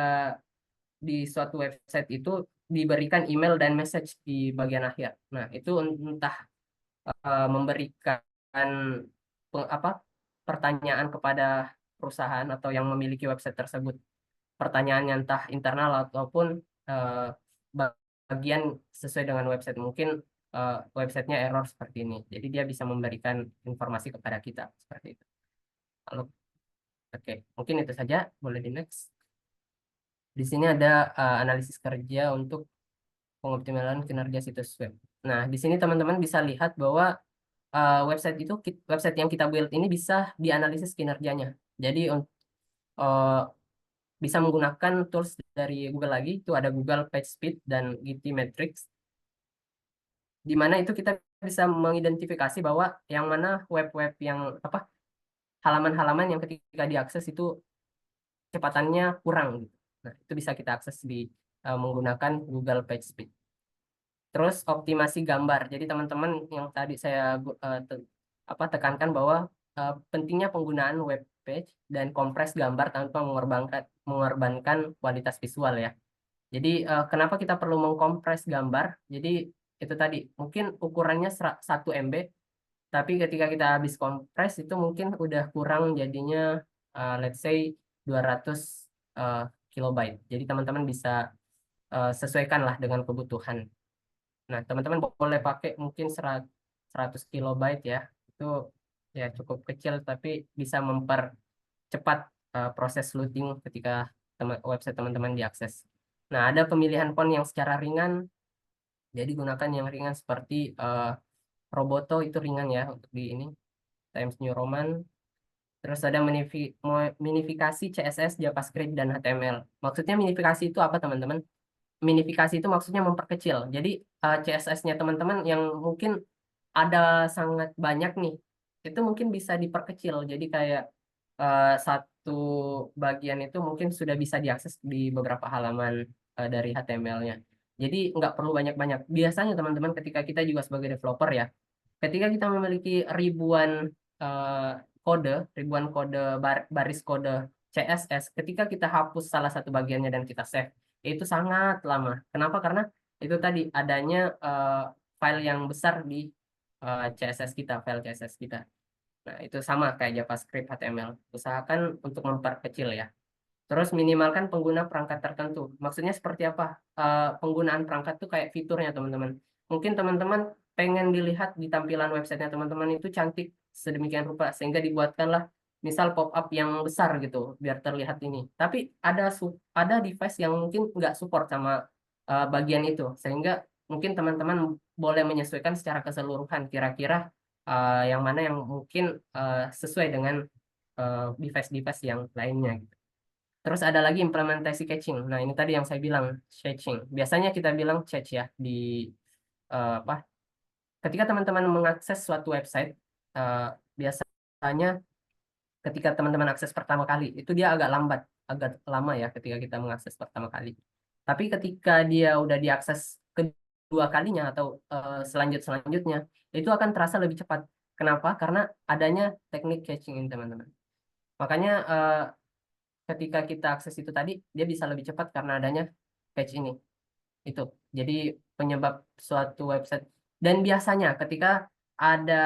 di suatu website itu diberikan email dan message di bagian akhir. Nah, itu entah memberikan pertanyaan kepada perusahaan atau yang memiliki website tersebut, pertanyaannya entah internal ataupun bagian sesuai dengan website. Mungkin websitenya error seperti ini, jadi dia bisa memberikan informasi kepada kita seperti itu. Oke, mungkin itu saja. Boleh di next. Di sini ada analisis kerja untuk pengoptimalan kinerja situs web. Nah, di sini teman-teman bisa lihat bahwa website yang kita build ini bisa dianalisis kinerjanya. Jadi bisa menggunakan tools dari Google lagi, itu ada Google PageSpeed dan GTmetrix, di mana itu kita bisa mengidentifikasi bahwa yang mana web-web yang halaman-halaman yang ketika diakses itu kecepatannya kurang gitu. Nah, itu bisa kita akses menggunakan Google PageSpeed. Terus optimasi gambar. Jadi teman-teman yang tadi saya tekankan bahwa pentingnya penggunaan web page dan kompres gambar tanpa mengorbankan kualitas visual ya. Jadi kenapa kita perlu mengkompres gambar? Jadi itu tadi mungkin ukurannya 1 MB, tapi ketika kita habis kompres itu mungkin udah kurang, jadinya let's say 200 kilobyte. Jadi teman-teman bisa sesuaikan lah dengan kebutuhan. Nah, teman-teman boleh pakai mungkin 100 kilobyte ya. Itu ya cukup kecil, tapi bisa mempercepat proses loading ketika website teman-teman diakses. Nah, ada pemilihan font yang secara ringan. Jadi gunakan yang ringan seperti Roboto, itu ringan ya untuk di ini. Times New Roman. Terus ada minifikasi CSS, JavaScript, dan HTML. Maksudnya minifikasi itu apa teman-teman? Minifikasi itu maksudnya memperkecil. Jadi CSS-nya teman-teman yang mungkin ada sangat banyak nih, itu mungkin bisa diperkecil. Jadi kayak satu bagian itu mungkin sudah bisa diakses di beberapa halaman dari HTML-nya. Jadi nggak perlu banyak-banyak. Biasanya teman-teman ketika kita juga sebagai developer ya, ketika kita memiliki ribuan baris kode CSS, ketika kita hapus salah satu bagiannya dan kita save, itu sangat lama. Kenapa? Karena itu tadi adanya file yang besar di file CSS kita. Nah, itu sama kayak JavaScript, HTML. Usahakan untuk memperkecil ya. Terus minimalkan pengguna perangkat tertentu. Maksudnya seperti apa? Penggunaan perangkat itu kayak fiturnya teman-teman. Mungkin teman-teman pengen dilihat di tampilan websitenya teman-teman itu cantik sedemikian rupa, sehingga dibuatkanlah misal pop-up yang besar gitu biar terlihat ini. Tapi ada device yang mungkin nggak support sama bagian itu, sehingga mungkin teman-teman boleh menyesuaikan secara keseluruhan kira-kira yang mana yang mungkin sesuai dengan device-device yang lainnya gitu. Terus ada lagi implementasi caching. Nah, ini tadi yang saya bilang caching. Biasanya kita bilang cache ya di ketika teman-teman mengakses suatu website, biasanya ketika teman-teman akses pertama kali itu dia agak lambat agak lama ya ketika kita mengakses pertama kali. Tapi ketika dia udah diakses kedua kalinya atau selanjutnya, itu akan terasa lebih cepat. Kenapa? Karena adanya teknik caching ini, teman-teman. Makanya ketika kita akses itu tadi, dia bisa lebih cepat karena adanya cache ini. Itu. Jadi penyebab suatu website. Dan biasanya ketika ada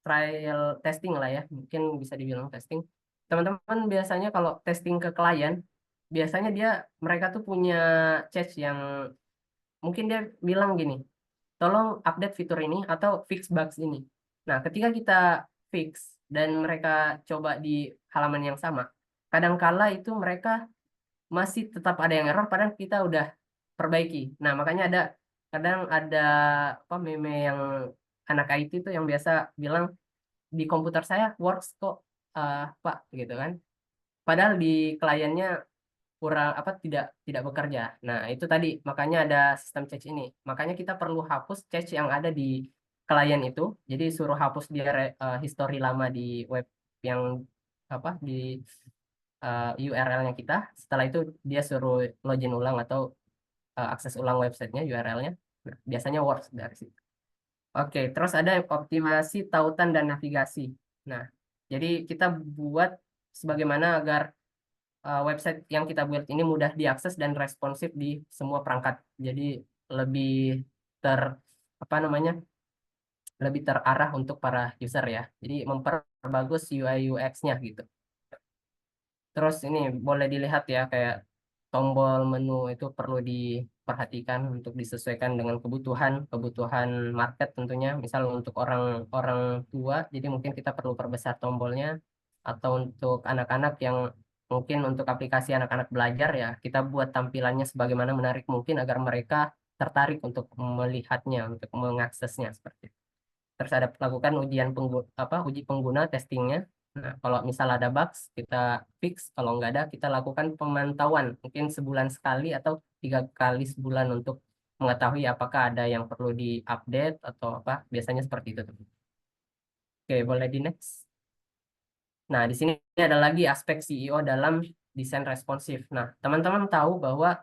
trial testing lah ya, mungkin bisa dibilang testing. Teman-teman biasanya kalau testing ke klien, biasanya mereka tuh punya cache yang mungkin dia bilang gini, tolong update fitur ini atau fix bugs ini. Nah, ketika kita fix dan mereka coba di halaman yang sama, kadangkala itu mereka masih tetap ada yang error padahal kita udah perbaiki. Nah, makanya kadang ada apa meme yang anak IT itu yang biasa bilang di komputer saya works kok Pak gitu kan. Padahal di kliennya kurang tidak bekerja. Nah, itu tadi makanya ada sistem cache ini. Makanya kita perlu hapus cache yang ada di klien itu. Jadi suruh hapus dia history lama di web yang di URL-nya kita. Setelah itu dia suruh login ulang atau akses ulang websitenya, URL-nya. Nah, biasanya works dari situ. Oke, terus ada optimasi tautan dan navigasi. Nah, jadi kita buat sebagaimana agar website yang kita buat ini mudah diakses dan responsif di semua perangkat. Jadi lebih lebih terarah untuk para user ya. Jadi memperbagus UI UX-nya gitu. Terus ini boleh dilihat ya kayak tombol menu itu perlu diperhatikan untuk disesuaikan dengan kebutuhan market tentunya. Misal untuk orang tua, jadi mungkin kita perlu perbesar tombolnya, atau untuk anak-anak yang mungkin untuk aplikasi anak-anak belajar ya kita buat tampilannya sebagaimana menarik mungkin agar mereka tertarik untuk melihatnya, untuk mengaksesnya seperti itu. Terus ada lakukan uji pengguna testingnya. Nah, kalau misal ada bugs, kita fix. Kalau nggak ada, kita lakukan pemantauan. Mungkin sebulan sekali atau 3 kali sebulan untuk mengetahui apakah ada yang perlu diupdate atau apa. Biasanya seperti itu. Oke, boleh di next. Nah, di sini ada lagi aspek CEO dalam desain responsif. Nah, teman-teman tahu bahwa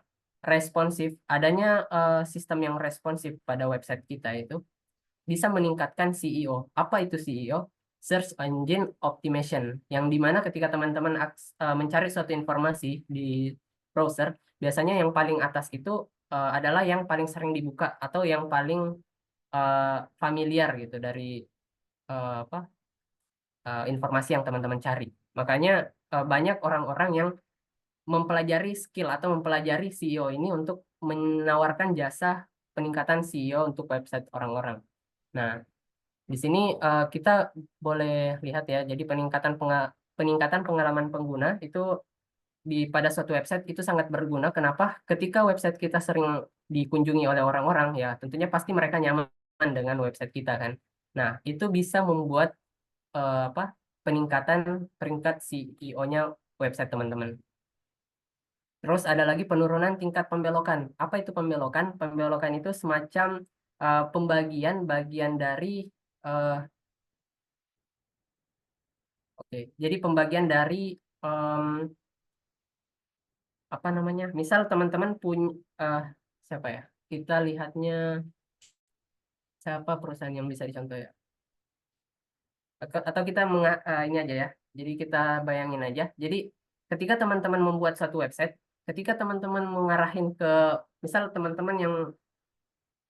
adanya sistem yang responsif pada website kita itu bisa meningkatkan CEO. Apa itu CEO? Search Engine Optimization, yang dimana ketika teman-teman mencari suatu informasi di browser, biasanya yang paling atas itu adalah yang paling sering dibuka atau yang paling familiar gitu dari informasi yang teman-teman cari. Makanya banyak orang-orang yang mempelajari skill atau mempelajari CEO ini untuk menawarkan jasa peningkatan CEO untuk website orang-orang. Nah, di sini kita boleh lihat ya, jadi peningkatan pengalaman pengguna itu pada suatu website itu sangat berguna. Kenapa? Ketika website kita sering dikunjungi oleh orang-orang, ya tentunya pasti mereka nyaman dengan website kita kan. Nah, itu bisa membuat peningkatan peringkat CEO-nya website teman-teman. Terus ada lagi penurunan tingkat pembelokan. Apa itu pembelokan? Pembelokan itu semacam pembagian bagian dari jadi pembagian dari apa namanya? Misal teman-teman punya siapa ya? Kita lihatnya siapa perusahaan yang bisa dicontoh ya? Atau kita ini aja ya. Jadi kita bayangin aja. Jadi ketika teman-teman membuat satu website, ketika teman-teman misal teman-teman yang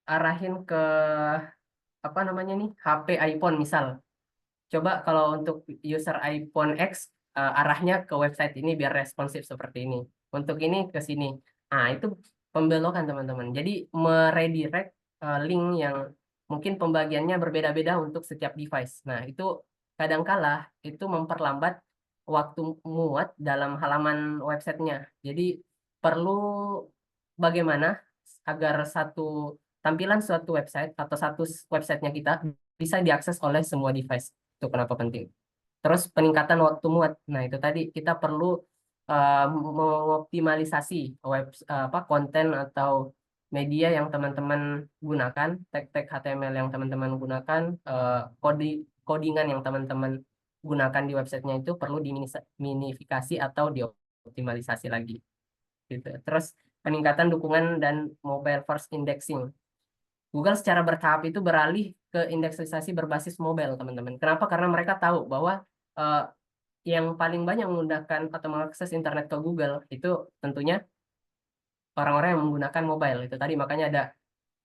arahin ke apa namanya nih HP iPhone misal. Coba kalau untuk user iPhone X arahnya ke website ini biar responsif seperti ini. Untuk ini ke sini. Nah, itu pembelokan teman-teman. Jadi meredirect link yang mungkin pembagiannya berbeda-beda untuk setiap device. Nah, itu kadangkala itu memperlambat waktu muat dalam halaman websitenya. Jadi perlu bagaimana agar tampilan suatu website atau satu websitenya kita bisa diakses oleh semua device. Itu kenapa penting. Terus peningkatan waktu muat. Nah, itu tadi kita perlu mengoptimalisasi konten atau media yang teman-teman gunakan, tag-tag HTML yang teman-teman gunakan, codingan yang teman-teman gunakan di websitenya itu perlu diminifikasi atau optimalisasi lagi gitu. Terus peningkatan dukungan dan mobile first indexing. Google secara bertahap itu beralih ke indeksisasi berbasis mobile, teman-teman. Kenapa? Karena mereka tahu bahwa yang paling banyak menggunakan atau mengakses internet ke Google itu tentunya orang-orang yang menggunakan mobile. Itu tadi makanya ada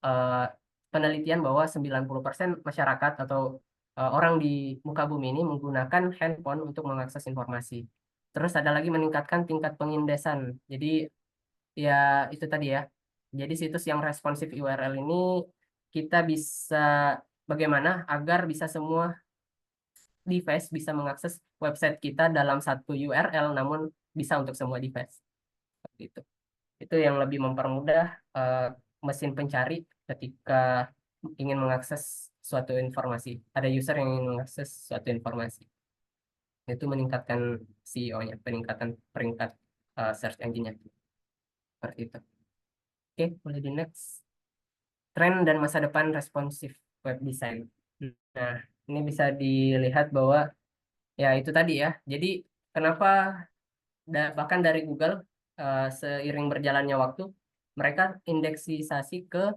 eh, penelitian bahwa 90% masyarakat atau orang di muka bumi ini menggunakan handphone untuk mengakses informasi. Terus ada lagi meningkatkan tingkat pengindesan. Jadi ya itu tadi ya. Jadi situs yang responsif URL ini kita bisa bagaimana agar bisa semua device bisa mengakses website kita dalam satu URL namun bisa untuk semua device. Seperti itu. Itu yang lebih mempermudah mesin pencari ketika ingin mengakses suatu informasi. Ada user yang ingin mengakses suatu informasi. Itu meningkatkan CEO-nya, peningkatan peringkat search engine-nya. Seperti itu. Oke, boleh di next. Tren dan masa depan responsif web design. Nah, ini bisa dilihat bahwa ya itu tadi ya. Jadi kenapa bahkan dari Google seiring berjalannya waktu mereka indeksisasi ke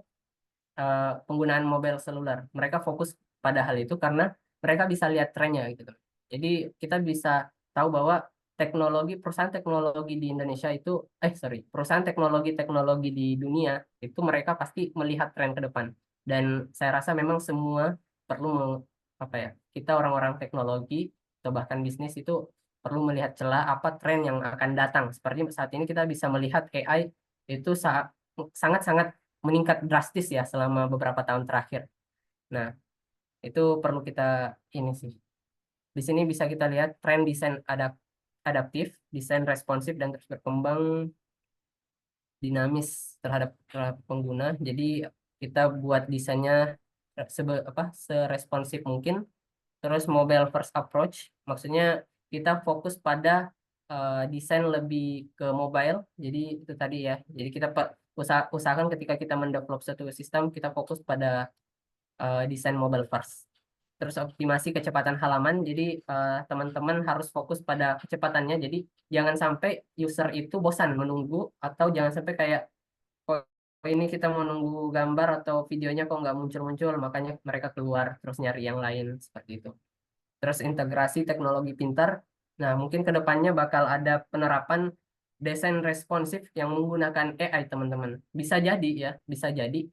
penggunaan mobile seluler. Mereka fokus pada hal itu karena mereka bisa lihat trennya gitu. Jadi kita bisa tahu bahwa perusahaan teknologi di Indonesia itu perusahaan teknologi di dunia itu mereka pasti melihat tren ke depan. Dan saya rasa memang semua perlu kita orang-orang teknologi atau bahkan bisnis itu perlu melihat celah apa tren yang akan datang. Seperti saat ini kita bisa melihat AI itu sangat-sangat meningkat drastis ya selama beberapa tahun terakhir. Nah, itu perlu kita ini sih. Di sini bisa kita lihat tren desain adaptif, desain responsif dan terus berkembang dinamis terhadap pengguna. Jadi kita buat desainnya seresponsif mungkin. Terus mobile first approach, maksudnya kita fokus pada desain lebih ke mobile. Jadi itu tadi ya. Jadi kita usahakan ketika kita mendevelop suatu sistem, kita fokus pada desain mobile first. Terus optimasi kecepatan halaman. Jadi teman-teman harus fokus pada kecepatannya. Jadi jangan sampai user itu bosan menunggu atau jangan sampai kayak kok ini kita mau nunggu gambar atau videonya kok nggak muncul-muncul, makanya mereka keluar terus nyari yang lain seperti itu. Terus integrasi teknologi pintar. Nah, mungkin kedepannya bakal ada penerapan desain responsif yang menggunakan AI, teman-teman. Bisa jadi ya, bisa jadi.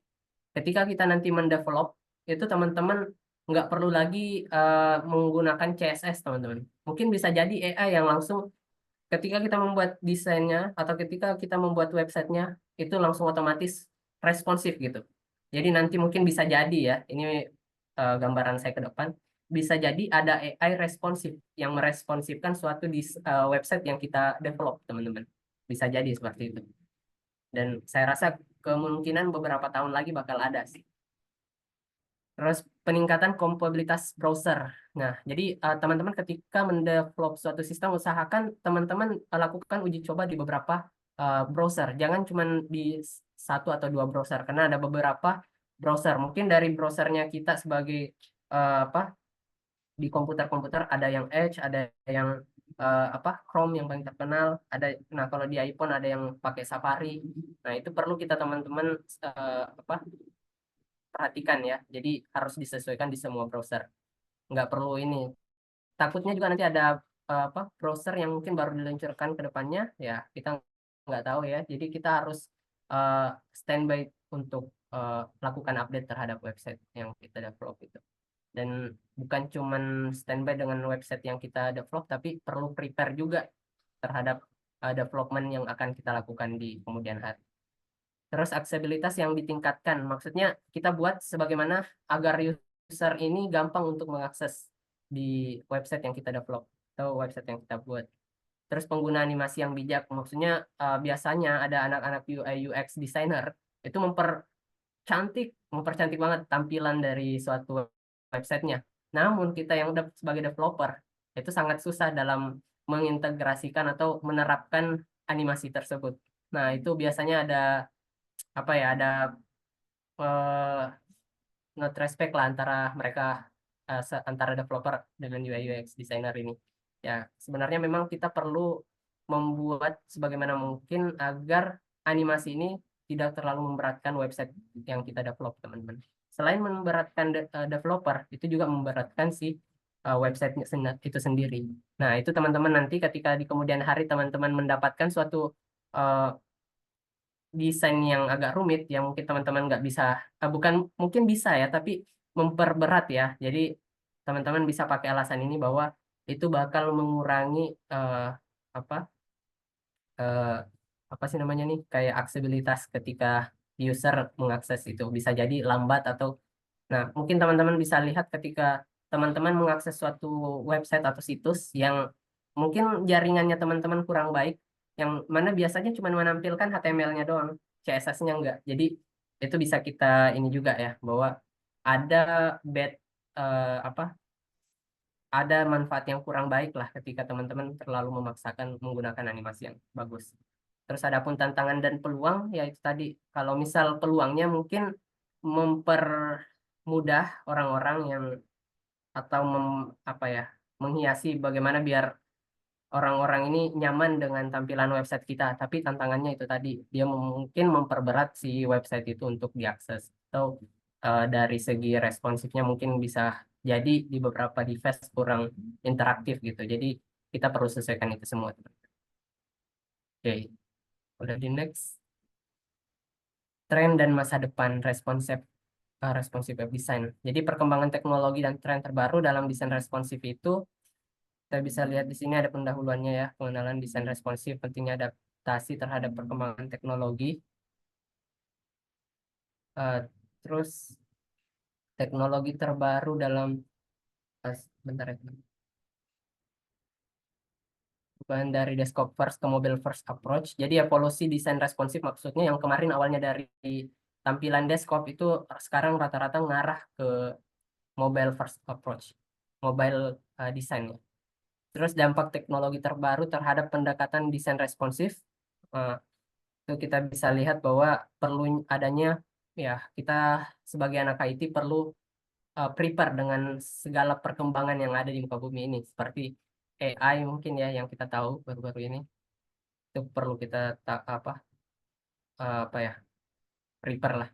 Ketika kita nanti mendevelop, itu teman-teman nggak perlu lagi menggunakan CSS, teman-teman. Mungkin bisa jadi AI yang langsung ketika kita membuat desainnya atau ketika kita membuat websitenya, itu langsung otomatis responsif gitu. Jadi nanti mungkin bisa jadi ya, ini gambaran saya ke depan bisa jadi ada AI responsif yang meresponsifkan suatu di website yang kita develop, teman-teman. Bisa jadi seperti itu. Dan saya rasa kemungkinan beberapa tahun lagi bakal ada sih. Terus peningkatan kompatibilitas browser. Nah, jadi teman-teman ketika mendevelop suatu sistem, usahakan teman-teman lakukan uji coba di beberapa browser. Jangan cuma di satu atau dua browser, karena ada beberapa browser. Mungkin dari browsernya kita sebagai di komputer-komputer ada yang Edge, ada yang Chrome yang paling terkenal, nah kalau di iPhone ada yang pakai Safari. Nah, itu perlu kita teman-teman perhatikan ya. Jadi harus disesuaikan di semua browser. Nggak perlu ini. Takutnya juga nanti ada browser yang mungkin baru diluncurkan ke depannya, ya kita nggak tahu ya. Jadi kita harus standby untuk lakukan update terhadap website yang kita develop itu. Dan bukan cuman standby dengan website yang kita develop, tapi perlu prepare juga terhadap development yang akan kita lakukan di kemudian hari. Terus aksesibilitas yang ditingkatkan, maksudnya kita buat sebagaimana agar user ini gampang untuk mengakses di website yang kita develop atau website yang kita buat. Terus pengguna animasi yang bijak, maksudnya biasanya ada anak-anak UI UX designer itu mempercantik banget tampilan dari suatu websitenya. Namun kita yang sebagai developer itu sangat susah dalam mengintegrasikan atau menerapkan animasi tersebut. Nah, itu biasanya ada not respect lah antara mereka, antara developer dengan UI UX designer ini. Ya, sebenarnya memang kita perlu membuat sebagaimana mungkin agar animasi ini tidak terlalu memberatkan website yang kita develop, teman-teman. Selain memberatkan developer, itu juga memberatkan si website itu sendiri. Nah, itu teman-teman nanti ketika di kemudian hari teman-teman mendapatkan suatu desain yang agak rumit, yang mungkin teman-teman nggak bisa, bukan mungkin bisa ya, tapi memperberat ya. Jadi teman-teman bisa pakai alasan ini bahwa itu bakal mengurangi apa eh, apa sih namanya nih, kayak aksesibilitas ketika user mengakses itu bisa jadi lambat atau, nah mungkin teman-teman bisa lihat ketika teman-teman mengakses suatu website atau situs yang mungkin jaringannya teman-teman kurang baik, yang mana biasanya cuma menampilkan HTML-nya doang, CSS-nya enggak. Jadi itu bisa kita ini juga ya, bahwa ada bad apa ada manfaat yang kurang baik lah ketika teman-teman terlalu memaksakan menggunakan animasi yang bagus. Terus adapun tantangan dan peluang, ya itu tadi, kalau misal peluangnya mungkin mempermudah orang-orang yang, atau apa ya, menghiasi bagaimana biar orang-orang ini nyaman dengan tampilan website kita. Tapi tantangannya itu tadi, dia mungkin memperberat si website itu untuk diakses. Atau dari segi responsifnya mungkin bisa jadi di beberapa device kurang interaktif gitu. Jadi kita perlu sesuaikan itu semua. Oke, udah di next. Tren dan masa depan responsive web design. Jadi perkembangan teknologi dan tren terbaru dalam desain responsif itu kita bisa lihat di sini ada pendahuluannya ya, pengenalan desain responsif, pentingnya adaptasi terhadap perkembangan teknologi. Terus teknologi terbaru dalam bentar ya. Bukan dari desktop first ke mobile first approach. Jadi evolusi desain responsif maksudnya yang kemarin awalnya dari tampilan desktop itu sekarang rata-rata ngarah ke mobile first approach, mobile design. Terus dampak teknologi terbaru terhadap pendekatan desain responsif, itu kita bisa lihat bahwa perlu adanya, ya kita sebagai anak IT perlu prepare dengan segala perkembangan yang ada di muka bumi ini, seperti AI mungkin ya yang kita tahu baru-baru ini, itu perlu kita apa ya, prepare lah.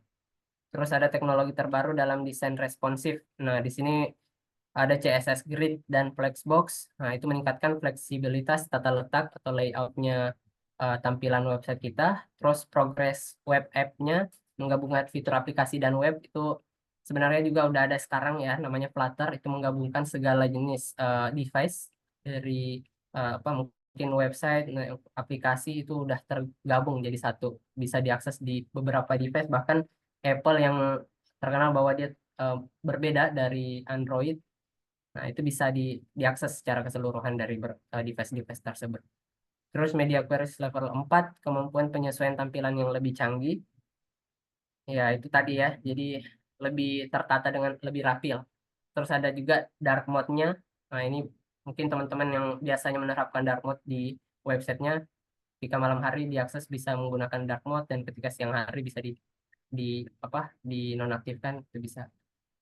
Terus ada teknologi terbaru dalam desain responsif. Nah, di sini ada CSS Grid dan Flexbox. Nah, itu meningkatkan fleksibilitas tata letak atau layoutnya tampilan website kita. Terus progress web app-nya, menggabungkan fitur aplikasi dan web, itu sebenarnya juga udah ada sekarang ya, namanya Flutter. Itu menggabungkan segala jenis device dari mungkin website, aplikasi itu udah tergabung jadi satu. Bisa diakses di beberapa device, bahkan Apple yang terkenal bahwa dia berbeda dari Android. Nah, itu bisa diakses secara keseluruhan dari device-device tersebut. Terus media queries level 4, kemampuan penyesuaian tampilan yang lebih canggih. Ya, itu tadi ya. Jadi lebih tertata dengan lebih rapi lah. Terus ada juga dark mode-nya. Nah, ini mungkin teman-teman yang biasanya menerapkan dark mode di websitenya, ketika malam hari diakses bisa menggunakan dark mode, dan ketika siang hari bisa dinonaktifkan, itu bisa.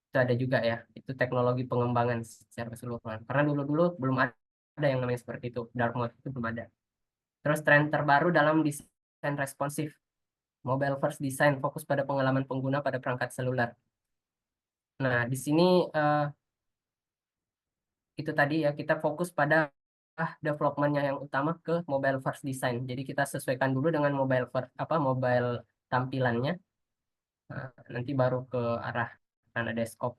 Itu ada juga ya, itu teknologi pengembangan secara keseluruhan, karena dulu-dulu belum ada yang namanya seperti itu, dark mode itu belum ada. Terus tren terbaru dalam desain responsif, mobile first design, fokus pada pengalaman pengguna pada perangkat seluler. Nah, di sini itu tadi ya, kita fokus pada developmentnya yang utama ke mobile first design. Jadi kita sesuaikan dulu dengan mobile first, mobile tampilannya. Nah, nanti baru ke arah karena desktop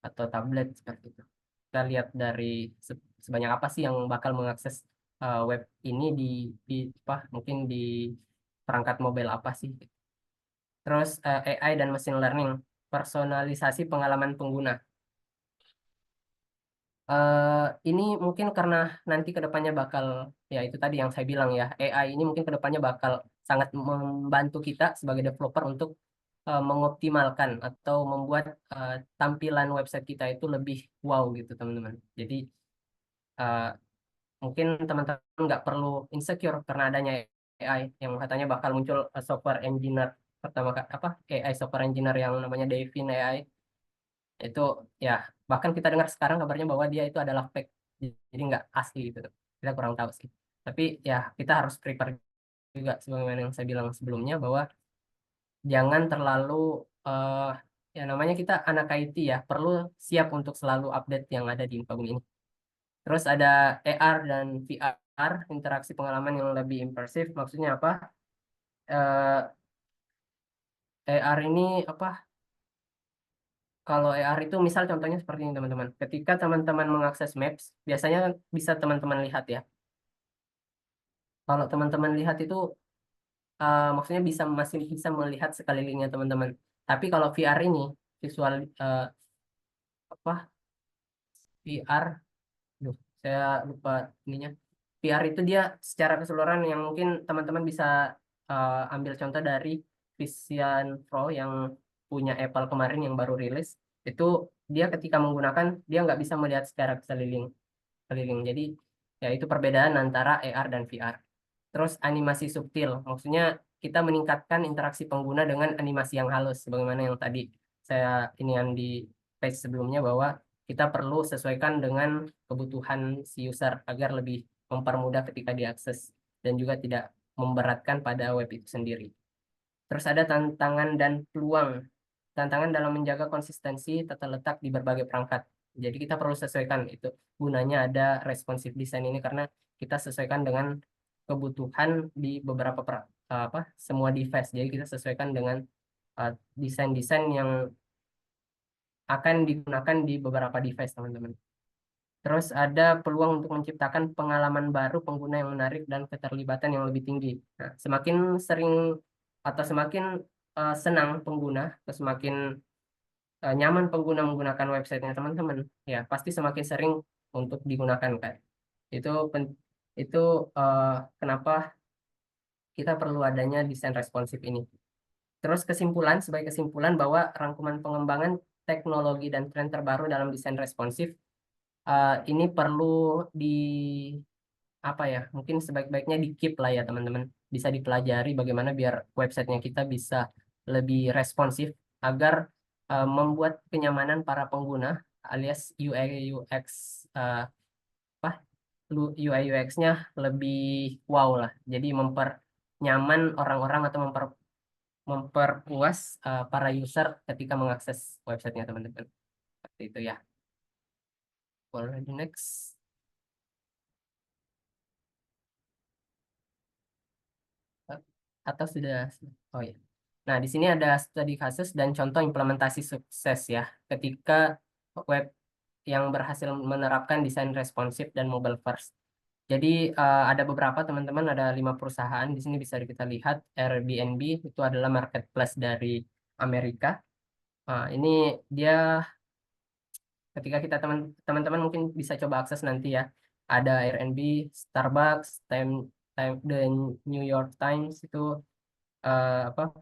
atau tablet seperti itu. Kita lihat dari sebanyak apa sih yang bakal mengakses web ini mungkin di perangkat mobile apa sih. Terus AI dan machine learning, personalisasi pengalaman pengguna. Ini mungkin karena nanti kedepannya bakal, ya itu tadi yang saya bilang ya, AI ini mungkin kedepannya bakal sangat membantu kita sebagai developer untuk mengoptimalkan atau membuat tampilan website kita itu lebih wow gitu, teman-teman. Jadi mungkin teman-teman nggak perlu insecure karena adanya AI yang katanya bakal muncul software engineer AI software engineer yang namanya Devin AI. Itu ya, bahkan kita dengar sekarang kabarnya bahwa dia itu adalah fake, jadi nggak asli gitu. Kita kurang tahu sih. Tapi ya kita harus prepare juga sebagaimana yang saya bilang sebelumnya bahwa jangan terlalu ya namanya kita anak IT ya, perlu siap untuk selalu update yang ada di Infabumi ini. Terus ada AR dan VR, interaksi pengalaman yang lebih imersif. Maksudnya apa? AR ini apa? Kalau AR itu misal contohnya seperti ini teman-teman. Ketika teman-teman mengakses Maps, biasanya bisa teman-teman lihat ya. Kalau teman-teman lihat itu maksudnya masih bisa melihat sekelilingnya teman-teman. Tapi kalau VR ini visual apa? VR, duh, saya lupa ininya. VR itu dia secara keseluruhan yang mungkin teman-teman bisa ambil contoh dari Vision Pro yang punya Apple kemarin yang baru rilis. Itu dia ketika menggunakan dia nggak bisa melihat secara keliling. Jadi ya itu perbedaan antara AR dan VR. Terus animasi subtil, maksudnya kita meningkatkan interaksi pengguna dengan animasi yang halus, sebagaimana yang tadi saya ini yang di page sebelumnya bahwa kita perlu sesuaikan dengan kebutuhan si user agar lebih mempermudah ketika diakses dan juga tidak memberatkan pada web itu sendiri. Terus ada tantangan dan peluang. Tantangan dalam menjaga konsistensi tata letak di berbagai perangkat. Jadi kita perlu sesuaikan itu. Gunanya ada responsive design ini karena kita sesuaikan dengan kebutuhan di beberapa semua device. Jadi kita sesuaikan dengan desain-desain yang akan digunakan di beberapa device, teman-teman. Terus ada peluang untuk menciptakan pengalaman baru pengguna yang menarik dan keterlibatan yang lebih tinggi. Nah, semakin sering atau semakin senang pengguna, atau semakin nyaman pengguna menggunakan websitenya teman-teman, ya pasti semakin sering untuk digunakan kan. Itu itu kenapa kita perlu adanya desain responsif ini. Terus sebagai kesimpulan bahwa rangkuman pengembangan teknologi dan tren terbaru dalam desain responsif ini perlu di apa ya, mungkin sebaik-baiknya di keep lah ya teman-teman, bisa dipelajari bagaimana biar websitenya kita bisa lebih responsif agar membuat kenyamanan para pengguna alias UI UX apa UI UX-nya lebih wow lah, jadi mempernyaman orang-orang atau memperpuas para user ketika mengakses websitenya teman-teman, seperti itu ya. Boleh di next. Atau sudah? Oh ya. Nah, di sini ada studi kasus dan contoh implementasi sukses ya. Ketika web yang berhasil menerapkan desain responsif dan mobile first. Jadi ada beberapa teman-teman, ada 5 perusahaan. Di sini bisa kita lihat Airbnb itu adalah marketplace dari Amerika. Ini dia ketika kita teman-teman mungkin bisa coba akses nanti ya. Ada Airbnb, Starbucks, The New York Times itu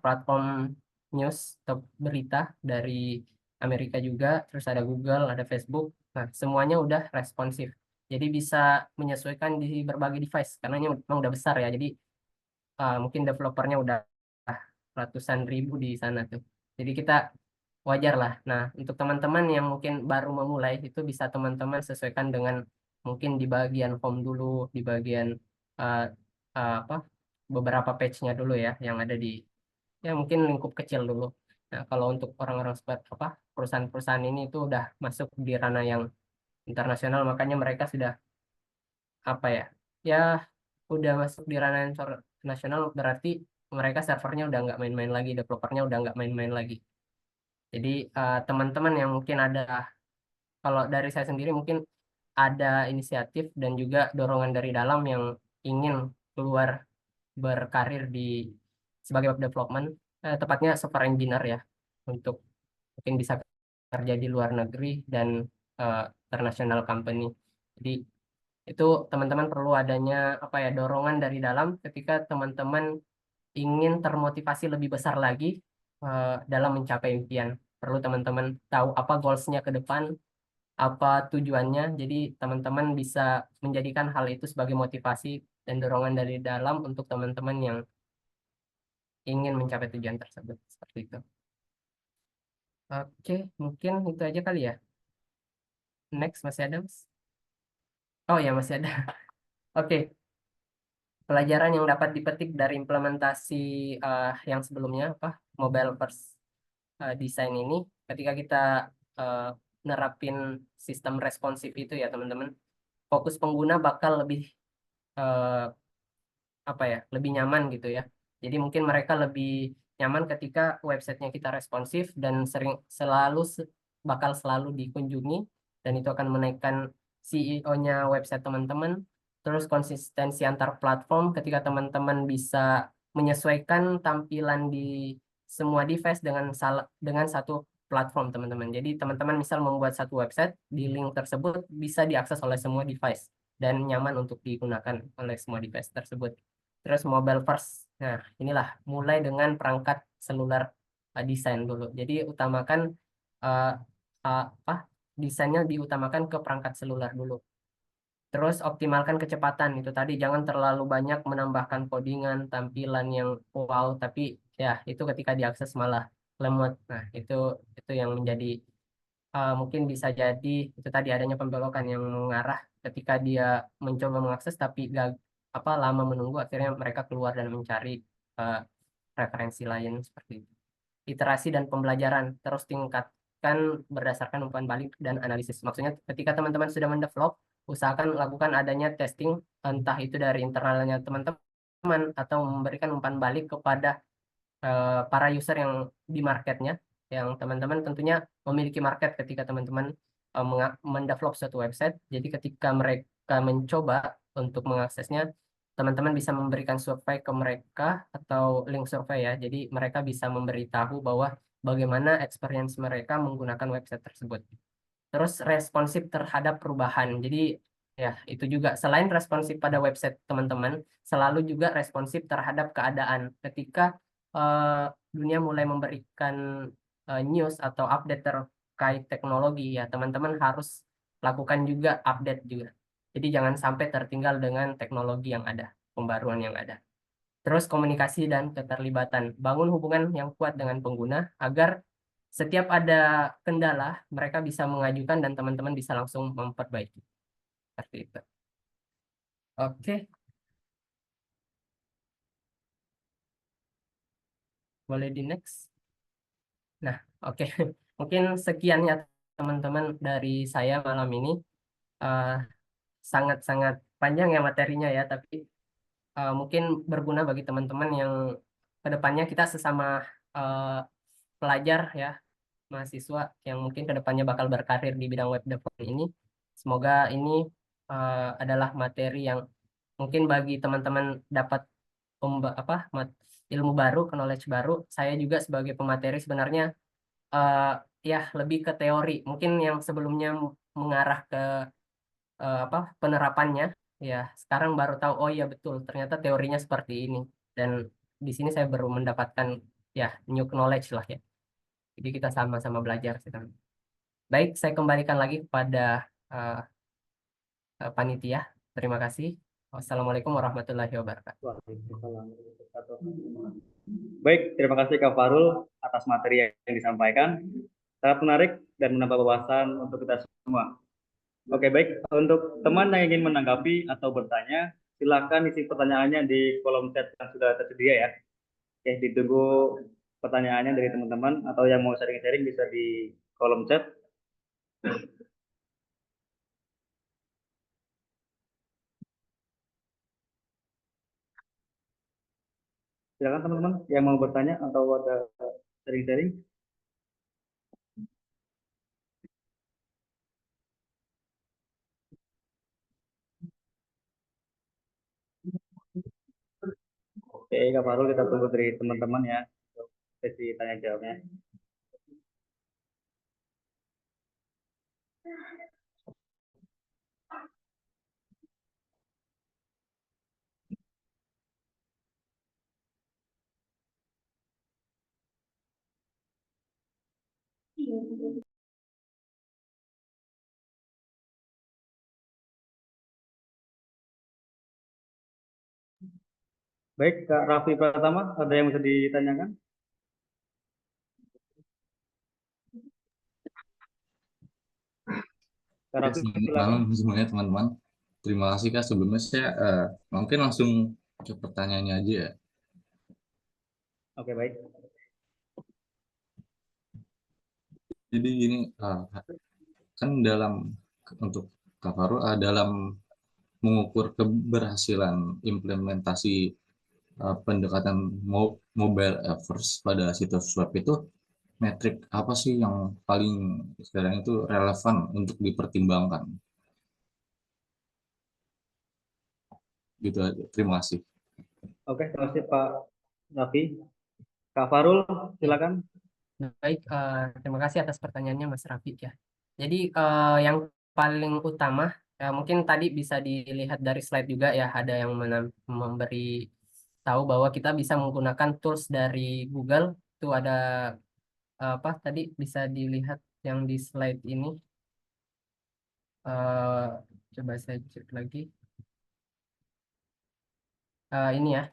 platform news atau berita dari Amerika juga, terus ada Google, ada Facebook. Nah, semuanya udah responsif. Jadi bisa menyesuaikan di berbagai device karena ini memang udah besar ya. Jadi mungkin developernya udah ratusan ribu di sana tuh. Jadi kita wajar lah. Nah, untuk teman-teman yang mungkin baru memulai itu bisa teman-teman sesuaikan dengan mungkin di bagian home dulu, di bagian uh, apa beberapa page-nya dulu ya yang ada di ya mungkin lingkup kecil dulu. Nah, kalau untuk orang-orang seperti perusahaan-perusahaan ini itu udah masuk di ranah yang internasional, makanya mereka sudah apa ya? Ya udah masuk di ranah internasional berarti mereka servernya udah nggak main-main lagi, developernya udah nggak main-main lagi. Jadi teman-teman yang mungkin ada, kalau dari saya sendiri mungkin ada inisiatif dan juga dorongan dari dalam yang ingin keluar berkarir di sebagai web development, tepatnya software engineer ya, untuk mungkin bisa kerja di luar negeri dan international company. Jadi itu teman-teman perlu adanya apa ya dorongan dari dalam ketika teman-teman ingin termotivasi lebih besar lagi dalam mencapai impian. Perlu teman-teman tahu apa goalsnya ke depan, apa tujuannya. Jadi teman-teman bisa menjadikan hal itu sebagai motivasi dan dorongan dari dalam untuk teman-teman yang ingin mencapai tujuan tersebut. Seperti itu. Oke, mungkin itu aja kali ya. Next, masih ada, Mas? Oh ya, masih ada. Oke. pelajaran yang dapat dipetik dari implementasi yang sebelumnya mobile first design ini, ketika kita nerapin sistem responsif itu ya teman-teman, fokus pengguna bakal lebih eh, lebih nyaman gitu ya. Jadi mungkin mereka lebih nyaman ketika websitenya kita responsif dan bakal selalu dikunjungi, dan itu akan menaikkan CEO-nya website teman-teman. Terus konsistensi antar platform ketika teman-teman bisa menyesuaikan tampilan di semua device dengan satu platform teman-teman. Jadi teman-teman misal membuat satu website, di link tersebut bisa diakses oleh semua device dan nyaman untuk digunakan oleh semua device tersebut. Terus mobile first. Nah, inilah mulai dengan perangkat seluler desain dulu. Jadi utamakan uh, desainnya diutamakan ke perangkat seluler dulu. Terus optimalkan kecepatan itu tadi, jangan terlalu banyak menambahkan codingan, tampilan yang wow, tapi ya itu ketika diakses malah lemot. Nah, itu yang menjadi mungkin bisa jadi itu tadi adanya pembelokan yang mengarah ketika dia mencoba mengakses tapi lama menunggu, akhirnya mereka keluar dan mencari uh, referensi lain seperti itu. Iterasi dan pembelajaran terus tingkatkan berdasarkan umpan balik dan analisis. Maksudnya ketika teman-teman sudah mendevelop, usahakan lakukan adanya testing, entah itu dari internalnya teman-teman atau memberikan umpan balik kepada para user yang di marketnya, yang teman-teman tentunya memiliki market ketika teman-teman mendevelop suatu website. Jadi ketika mereka mencoba untuk mengaksesnya, teman-teman bisa memberikan survei ke mereka atau link survei ya. Jadi mereka bisa memberitahu bahwa bagaimana experience mereka menggunakan website tersebut. Terus responsif terhadap perubahan. Jadi ya itu juga, selain responsif pada website teman-teman, selalu juga responsif terhadap keadaan. Ketika dunia mulai memberikan news atau update terkait teknologi, ya teman-teman harus lakukan juga update juga. Jadi jangan sampai tertinggal dengan teknologi yang ada, pembaruan yang ada. Terus komunikasi dan keterlibatan. Bangun hubungan yang kuat dengan pengguna agar setiap ada kendala, mereka bisa mengajukan dan teman-teman bisa langsung memperbaiki. Seperti itu. Oke. Boleh di next. Nah, oke. Mungkin sekian ya teman-teman dari saya malam ini. Eh, Sangat-sangat panjang ya materinya ya, tapi mungkin berguna bagi teman-teman yang kedepannya kita sesama eh, pelajar ya, mahasiswa yang mungkin kedepannya bakal berkarir di bidang web development ini. Semoga ini adalah materi yang mungkin bagi teman-teman dapat ilmu baru, knowledge baru. Saya juga sebagai pemateri sebenarnya eh, ya lebih ke teori. Mungkin yang sebelumnya mengarah ke penerapannya, ya sekarang baru tahu oh iya betul ternyata teorinya seperti ini, dan di sini saya baru mendapatkan ya new knowledge lah ya. Jadi kita sama-sama belajar sih, teman. Baik, saya kembalikan lagi kepada eh, panitia. Terima kasih. Wassalamualaikum warahmatullahi wabarakatuh. Waalaikumsalam warahmatullahi wabarakatuh. Baik, terima kasih Kak Farul atas materi yang disampaikan. Sangat menarik dan menambah wawasan untuk kita semua. Oke, baik. Untuk teman yang ingin menanggapi atau bertanya, silakan isi pertanyaannya di kolom chat yang sudah tersedia ya. Oke, ditunggu pertanyaannya dari teman-teman, atau yang mau sharing-sharing bisa di kolom chat. Silakan teman-teman yang mau bertanya atau ada sharing-sharing. Oke, Kak Farul, kita tunggu dari teman-teman ya untuk sesi tanya jawabnya. Baik, Kak Raffi Pratama, ada yang bisa ditanyakan? Kak Raffi, Selamat silakan. malam semuanya teman-teman. Terima kasih Kak. Sebelumnya saya mungkin langsung Ke pertanyaannya aja ya. Oke, baik. Jadi gini, kan untuk Kak Faru, dalam mengukur keberhasilan implementasi pendekatan mobile first pada situs web itu, metrik apa sih yang paling sekarang itu relevan untuk dipertimbangkan? Gitu aja. Terima kasih. Oke, terima kasih Pak Raffi. Kak Farul, Ya, silakan. baik. Terima kasih atas pertanyaannya Mas Rafiq ya. Jadi yang paling utama mungkin tadi bisa dilihat dari slide juga ya, ada yang memberi tahu bahwa kita bisa menggunakan tools dari Google. Itu ada apa tadi bisa dilihat yang di slide ini. Eh, Coba saya cek lagi. Ini ya,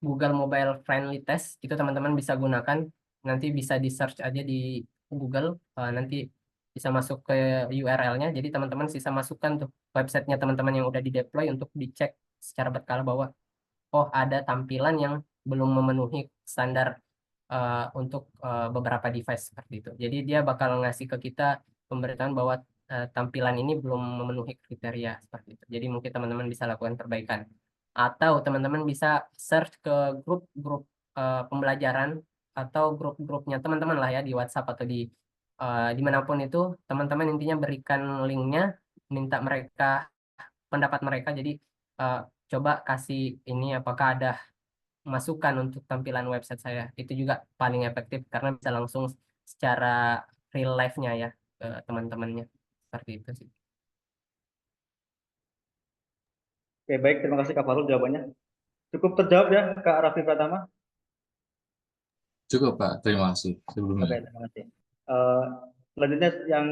Google Mobile Friendly Test itu teman-teman bisa gunakan, nanti bisa di search aja di Google, nanti bisa masuk ke URL-nya, jadi teman-teman bisa masukkan tuh websitenya teman-teman yang udah di deploy untuk dicek secara berkala bahwa oh ada tampilan yang belum memenuhi standar untuk beberapa device seperti itu. Jadi dia bakal ngasih ke kita pemberitahuan bahwa tampilan ini belum memenuhi kriteria seperti itu. Jadi mungkin teman-teman bisa lakukan perbaikan. Atau teman-teman bisa search ke grup-grup pembelajaran atau grup-grupnya teman-teman lah ya di WhatsApp atau dimanapun itu, teman-teman intinya berikan linknya, minta mereka pendapat mereka. Jadi eh, coba kasih ini apakah ada masukan untuk tampilan website saya. Itu juga paling efektif karena bisa langsung secara real life-nya ya ke teman-temannya. Seperti itu sih. Oke, baik. Terima kasih Kak Farul jawabannya. Cukup terjawab ya, Kak Raffi Pratama. Cukup Pak, terima kasih Oke, sebelumnya. terima kasih. Eh, Selanjutnya yang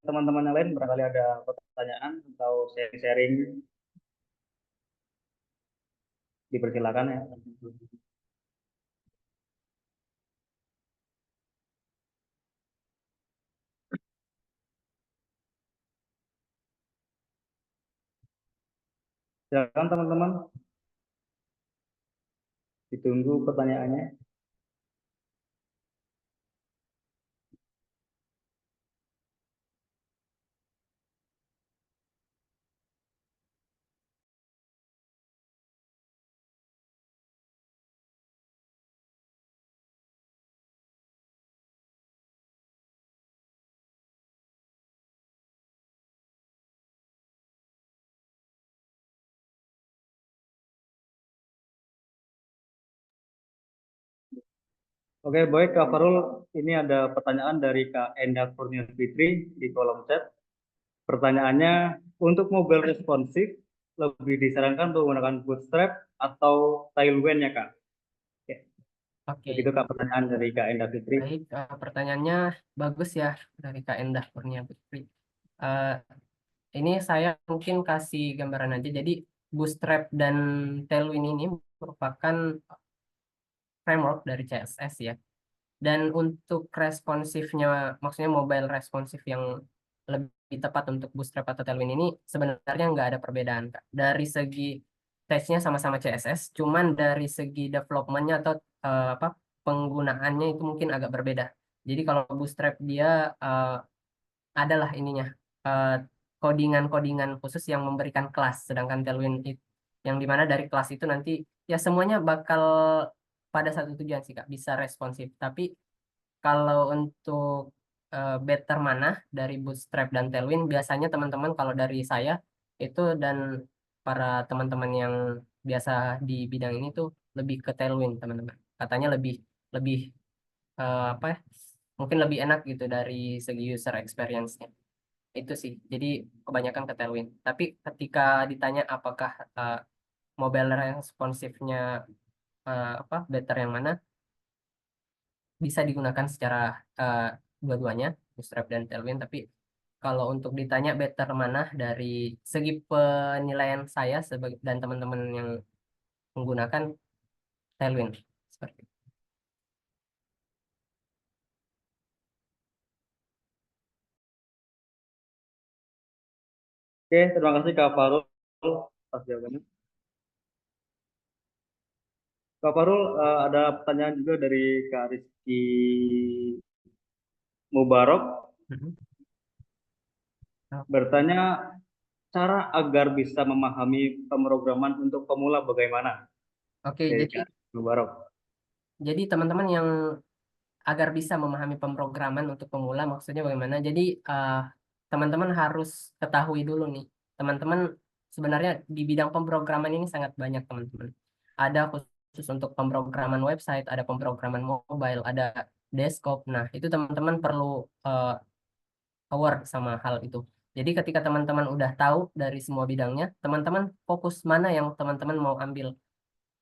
teman-teman yang lain barangkali ada pertanyaan atau sharing-sharing, dipersilakan ya. Silakan teman-teman, ditunggu pertanyaannya. Oke, baik Kak Farul, ini ada pertanyaan dari Kak Endah Kurnia Fitri di kolom chat. Pertanyaannya, untuk mobile responsif, lebih disarankan untuk menggunakan Bootstrap atau Tailwind ya Kak? Oke, begitu Oke, Kak pertanyaan dari Kak Endah Fitri. baik. Pertanyaannya bagus ya dari Kak Endah Kurnia Putri. Eh, ini saya mungkin kasih gambaran aja. Jadi Bootstrap dan Tailwind ini merupakan framework dari CSS ya. Dan untuk responsifnya, maksudnya mobile responsif yang lebih tepat untuk Bootstrap atau Tailwind ini sebenarnya nggak ada perbedaan, Kak. Dari segi tesnya sama-sama CSS, cuman dari segi developmentnya atau apa penggunaannya itu mungkin agak berbeda. Jadi kalau Bootstrap dia adalah ininya eh, codingan-codingan khusus yang memberikan kelas, sedangkan Tailwind yang dimana dari kelas itu nanti ya semuanya bakal pada satu tujuan sih Kak, bisa responsif. Tapi kalau untuk better mana dari Bootstrap dan Tailwind, biasanya teman-teman kalau dari saya itu dan para teman-teman yang biasa di bidang ini tuh lebih ke Tailwind teman-teman. Katanya lebih lebih apa ya? Mungkin lebih enak gitu dari segi user experience-nya. Itu sih. Jadi kebanyakan ke Tailwind. Tapi ketika ditanya apakah mobile responsifnya apa better yang mana, bisa digunakan secara eh, dua-duanya, Bootstrap dan Tailwind. Tapi kalau untuk ditanya better mana dari segi penilaian saya sebagai dan teman-teman yang menggunakan Tailwind seperti itu. Oke, terima kasih Kak Farul atas jawabannya. Kak Farul, ada pertanyaan juga dari Kak Rizky Mubarok Mhm. bertanya cara agar bisa memahami pemrograman untuk pemula bagaimana? Oke, Dari jadi Kak Mubarok. teman-teman yang agar bisa memahami pemrograman untuk pemula maksudnya bagaimana? Jadi teman-teman harus ketahui dulu nih, teman-teman sebenarnya di bidang pemrograman ini sangat banyak teman-teman. Ada khusus untuk pemrograman website, ada pemrograman mobile, ada desktop. Nah, itu teman-teman perlu aware sama hal itu. Jadi ketika teman-teman udah tahu dari semua bidangnya, teman-teman fokus mana yang teman-teman mau ambil.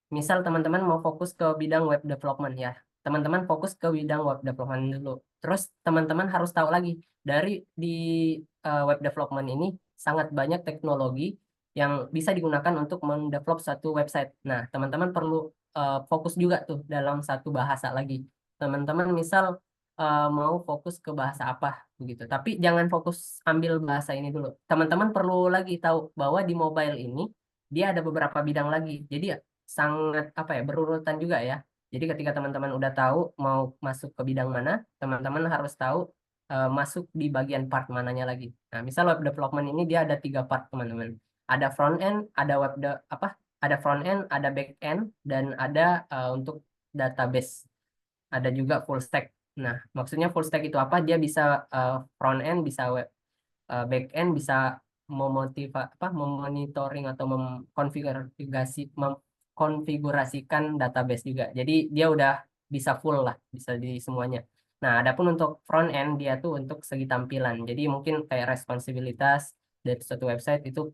Misal teman-teman mau fokus ke bidang web development ya, teman-teman fokus ke bidang web development dulu. Terus teman-teman harus tahu lagi dari di web development ini sangat banyak teknologi yang bisa digunakan untuk mendevelop satu website. Nah, teman-teman perlu fokus juga tuh dalam satu bahasa lagi. Teman-teman misal mau fokus ke bahasa apa begitu. Tapi jangan fokus ambil bahasa ini dulu. Teman-teman perlu lagi tahu bahwa di mobile ini dia ada beberapa bidang lagi. Jadi sangat apa ya berurutan juga ya. Jadi ketika teman-teman udah tahu mau masuk ke bidang mana, teman-teman harus tahu masuk di bagian part mananya lagi. Nah, misal web development ini dia ada 3 part teman-teman. Ada front end, ada ada front end, ada back end, dan ada untuk database. Ada juga full stack. Nah, maksudnya full stack itu apa? Dia bisa front end, bisa back end, bisa memonitoring atau mengkonfigurasikan database juga. Jadi dia udah bisa full lah, bisa di semuanya. Nah, adapun untuk front end dia tuh untuk segi tampilan. Jadi mungkin kayak responsibilitas dari suatu website itu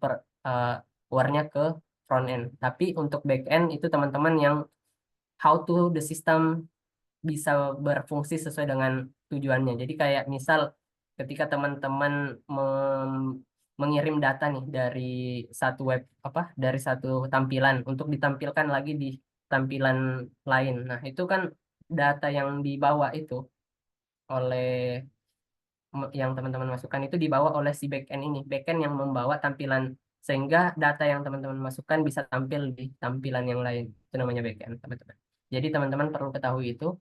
warnya ke front end. Tapi untuk back end itu teman-teman yang how to the system bisa berfungsi sesuai dengan tujuannya. Jadi kayak misal ketika teman-teman mengirim data nih dari satu dari satu tampilan untuk ditampilkan lagi di tampilan lain. Nah, itu kan data yang dibawa itu oleh yang teman-teman masukkan itu dibawa oleh si backend ini. Backend yang membawa tampilan sehingga data yang teman-teman masukkan bisa tampil di tampilan yang lain. Itu namanya backend, teman-teman. Jadi teman-teman perlu ketahui itu.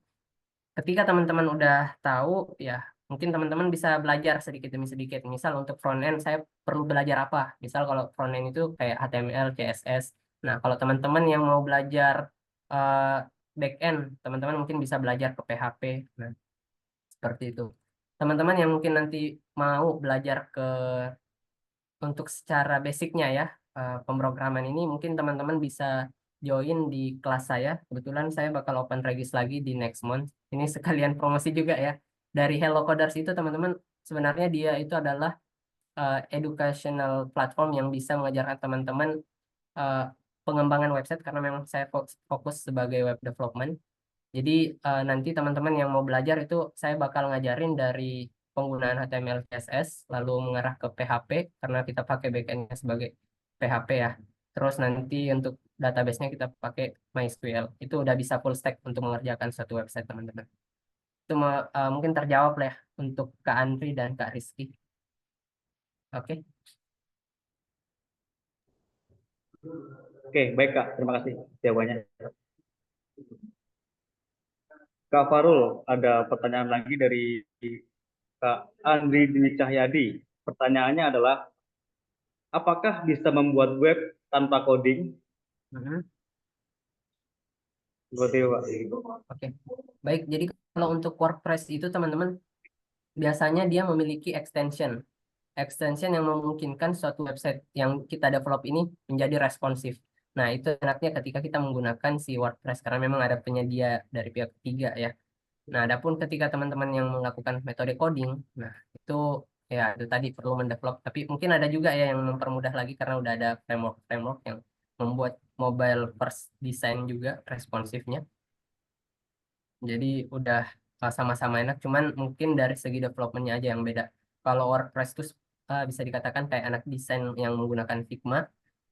Ketika teman-teman udah tahu, ya mungkin teman-teman bisa belajar sedikit demi sedikit. Misal untuk front end, saya perlu belajar apa? Misal kalau front end itu kayak HTML, CSS. Nah, kalau teman-teman yang mau belajar eh, back end, teman-teman mungkin bisa belajar ke PHP. Nah, seperti itu. Teman-teman yang mungkin nanti mau belajar untuk secara basicnya ya, pemrograman ini, mungkin teman-teman bisa join di kelas saya. Kebetulan saya bakal open regis lagi di next month. Ini sekalian promosi juga ya. Dari Hello Coders itu teman-teman, sebenarnya dia itu adalah educational platform yang bisa mengajarkan teman-teman eh, pengembangan website karena memang saya fokus sebagai web development. Jadi nanti teman-teman yang mau belajar itu saya bakal ngajarin dari penggunaan HTML CSS lalu mengarah ke PHP karena kita pakai backendnya sebagai PHP ya. Terus nanti untuk database-nya kita pakai MySQL. Itu udah bisa full stack untuk mengerjakan suatu website teman-teman. Itu mungkin terjawab lah ya untuk Kak Andri dan Kak Rizky. Oke. Oke, baik Kak. Terima kasih jawabannya. Kak Farul, ada pertanyaan lagi dari Kak Andri Dwi Cahyadi. Pertanyaannya adalah, apakah bisa membuat web tanpa coding? Mhm. Seperti itu, Pak. Oke. Baik, jadi kalau untuk WordPress itu teman-teman biasanya dia memiliki extension yang memungkinkan suatu website yang kita develop ini menjadi responsif. Nah, itu enaknya ketika kita menggunakan si WordPress karena memang ada penyedia dari pihak ketiga ya. Nah, adapun ketika teman-teman yang melakukan metode coding, nah itu ya itu tadi perlu mendevelop. Tapi mungkin ada juga ya yang mempermudah lagi karena udah ada framework yang membuat mobile first design juga responsifnya. Jadi udah sama-sama enak, cuman mungkin dari segi developmentnya aja yang beda. Kalau WordPress itu bisa dikatakan kayak anak desain yang menggunakan Figma,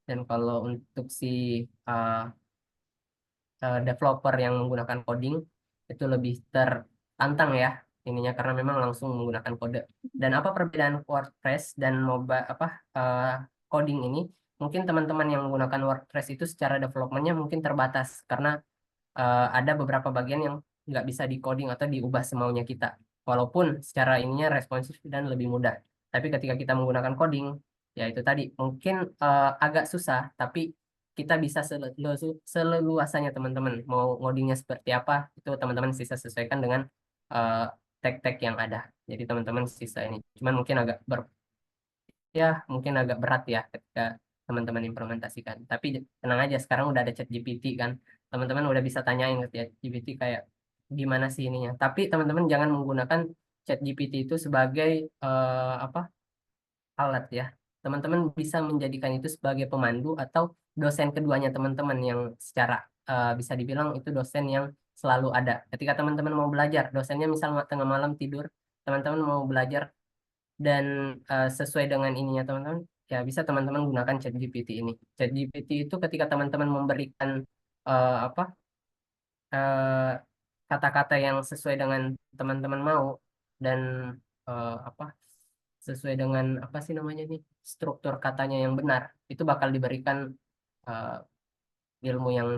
dan kalau untuk si uh, developer yang menggunakan coding itu lebih tertantang ya ininya karena memang langsung menggunakan kode. Dan apa perbedaan WordPress dan coding ini? Mungkin teman-teman yang menggunakan WordPress itu secara developmentnya mungkin terbatas karena ada beberapa bagian yang nggak bisa di coding atau diubah semaunya kita. Walaupun secara ininya responsif dan lebih mudah. Tapi ketika kita menggunakan coding, ya itu tadi mungkin agak susah, tapi kita bisa seleluasanya teman-teman. Mau ngodingnya seperti apa, itu teman-teman bisa sesuaikan dengan eh, tag-tag yang ada. Jadi teman-teman sisa ini. Cuman mungkin ya mungkin agak berat ya ketika teman-teman implementasikan. Tapi tenang aja, sekarang udah ada ChatGPT kan. Teman-teman udah bisa tanyain ke ChatGPT kayak gimana sih ininya. Tapi teman-teman jangan menggunakan ChatGPT itu sebagai apa alat ya. Teman-teman bisa menjadikan itu sebagai pemandu atau dosen keduanya teman-teman yang secara bisa dibilang itu dosen yang selalu ada. Ketika teman-teman mau belajar, dosennya misal tengah malam tidur, teman-teman mau belajar dan sesuai dengan ininya teman-teman, ya bisa teman-teman gunakan ChatGPT ini. ChatGPT itu ketika teman-teman memberikan apa eh, kata-kata yang sesuai dengan teman-teman mau dan apa sesuai dengan apa sih namanya nih struktur katanya yang benar, itu bakal diberikan eh, ilmu yang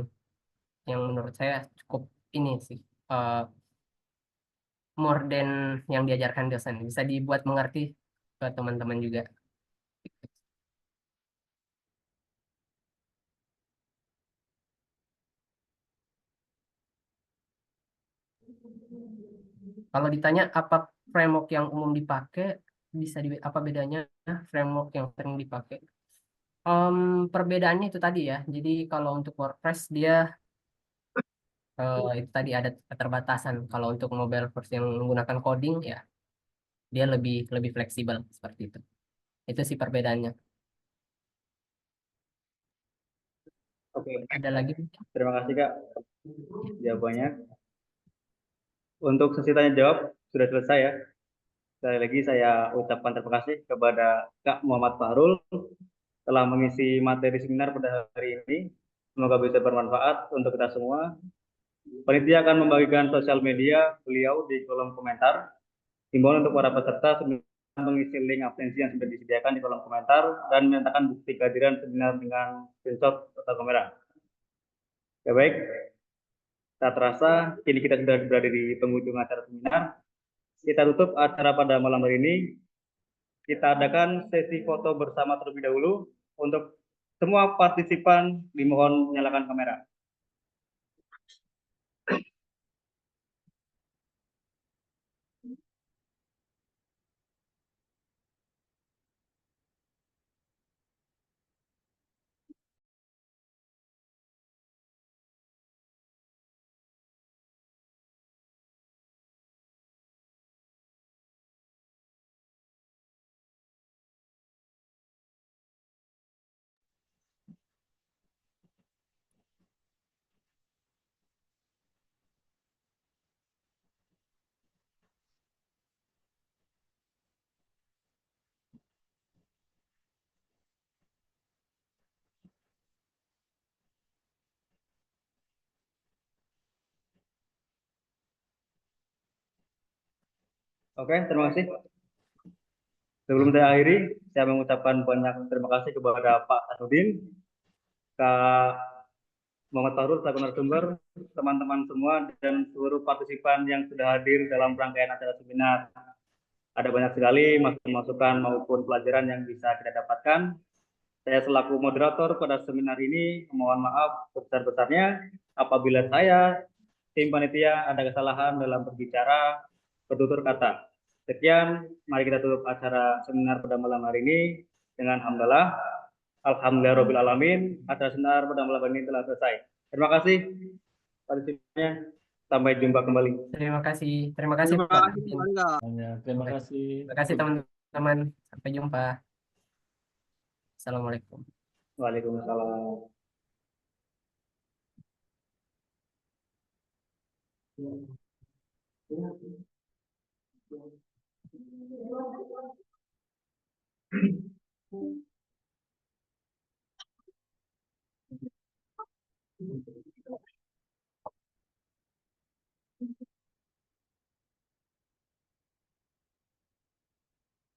menurut saya cukup ini sih eh, more than yang diajarkan dosen, bisa dibuat mengerti ke teman-teman juga. Kalau ditanya apa framework yang umum dipakai, bisa apa bedanya framework yang sering dipakai? Perbedaannya itu tadi ya. Jadi kalau untuk WordPress dia itu tadi ada keterbatasan. Kalau untuk mobile version yang menggunakan coding ya dia lebih lebih fleksibel seperti itu. Itu sih perbedaannya. Oke, Ada lagi? terima kasih Kak jawabannya. Untuk sesi tanya jawab sudah selesai ya. Sekali lagi saya ucapkan terima kasih kepada Kak Muhammad Fahrul telah mengisi materi seminar pada hari ini. Semoga bisa bermanfaat untuk kita semua. Panitia akan membagikan sosial media beliau di kolom komentar. Himbauan untuk para peserta seminar mengisi link absensi yang sudah disediakan di kolom komentar dan menyatakan bukti kehadiran seminar dengan screenshot atau kamera. Ya baik, tak terasa kini kita sudah berada di penghujung acara seminar. Kita tutup acara pada malam hari ini. Kita adakan sesi foto bersama terlebih dahulu. Untuk semua partisipan dimohon nyalakan kamera. Oke, terima kasih. Sebelum saya akhiri, saya mengucapkan banyak terima kasih kepada Pak Sanudin, Kak Muhammad Farul, selaku narasumber, teman-teman semua, dan seluruh partisipan yang sudah hadir dalam rangkaian acara seminar. Ada banyak sekali masukan maupun pelajaran yang bisa kita dapatkan. Saya selaku moderator pada seminar ini, mohon maaf sebesar-besarnya apabila saya, tim panitia, ada kesalahan dalam berbicara, bertutur kata. Sekian, mari kita tutup acara seminar pada malam hari ini dengan hamdalah. Alhamdulillahirobbilalamin. Acara seminar pada malam hari ini telah selesai. Terima kasih partisipannya. Sampai jumpa kembali. Terima kasih. Terima kasih Terima Pak. kasih, Pak Angga. Terima kasih. Terima kasih teman-teman. Sampai jumpa. Assalamualaikum. Waalaikumsalam.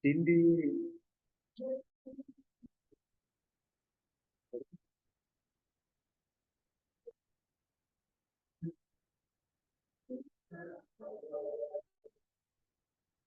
Cindy.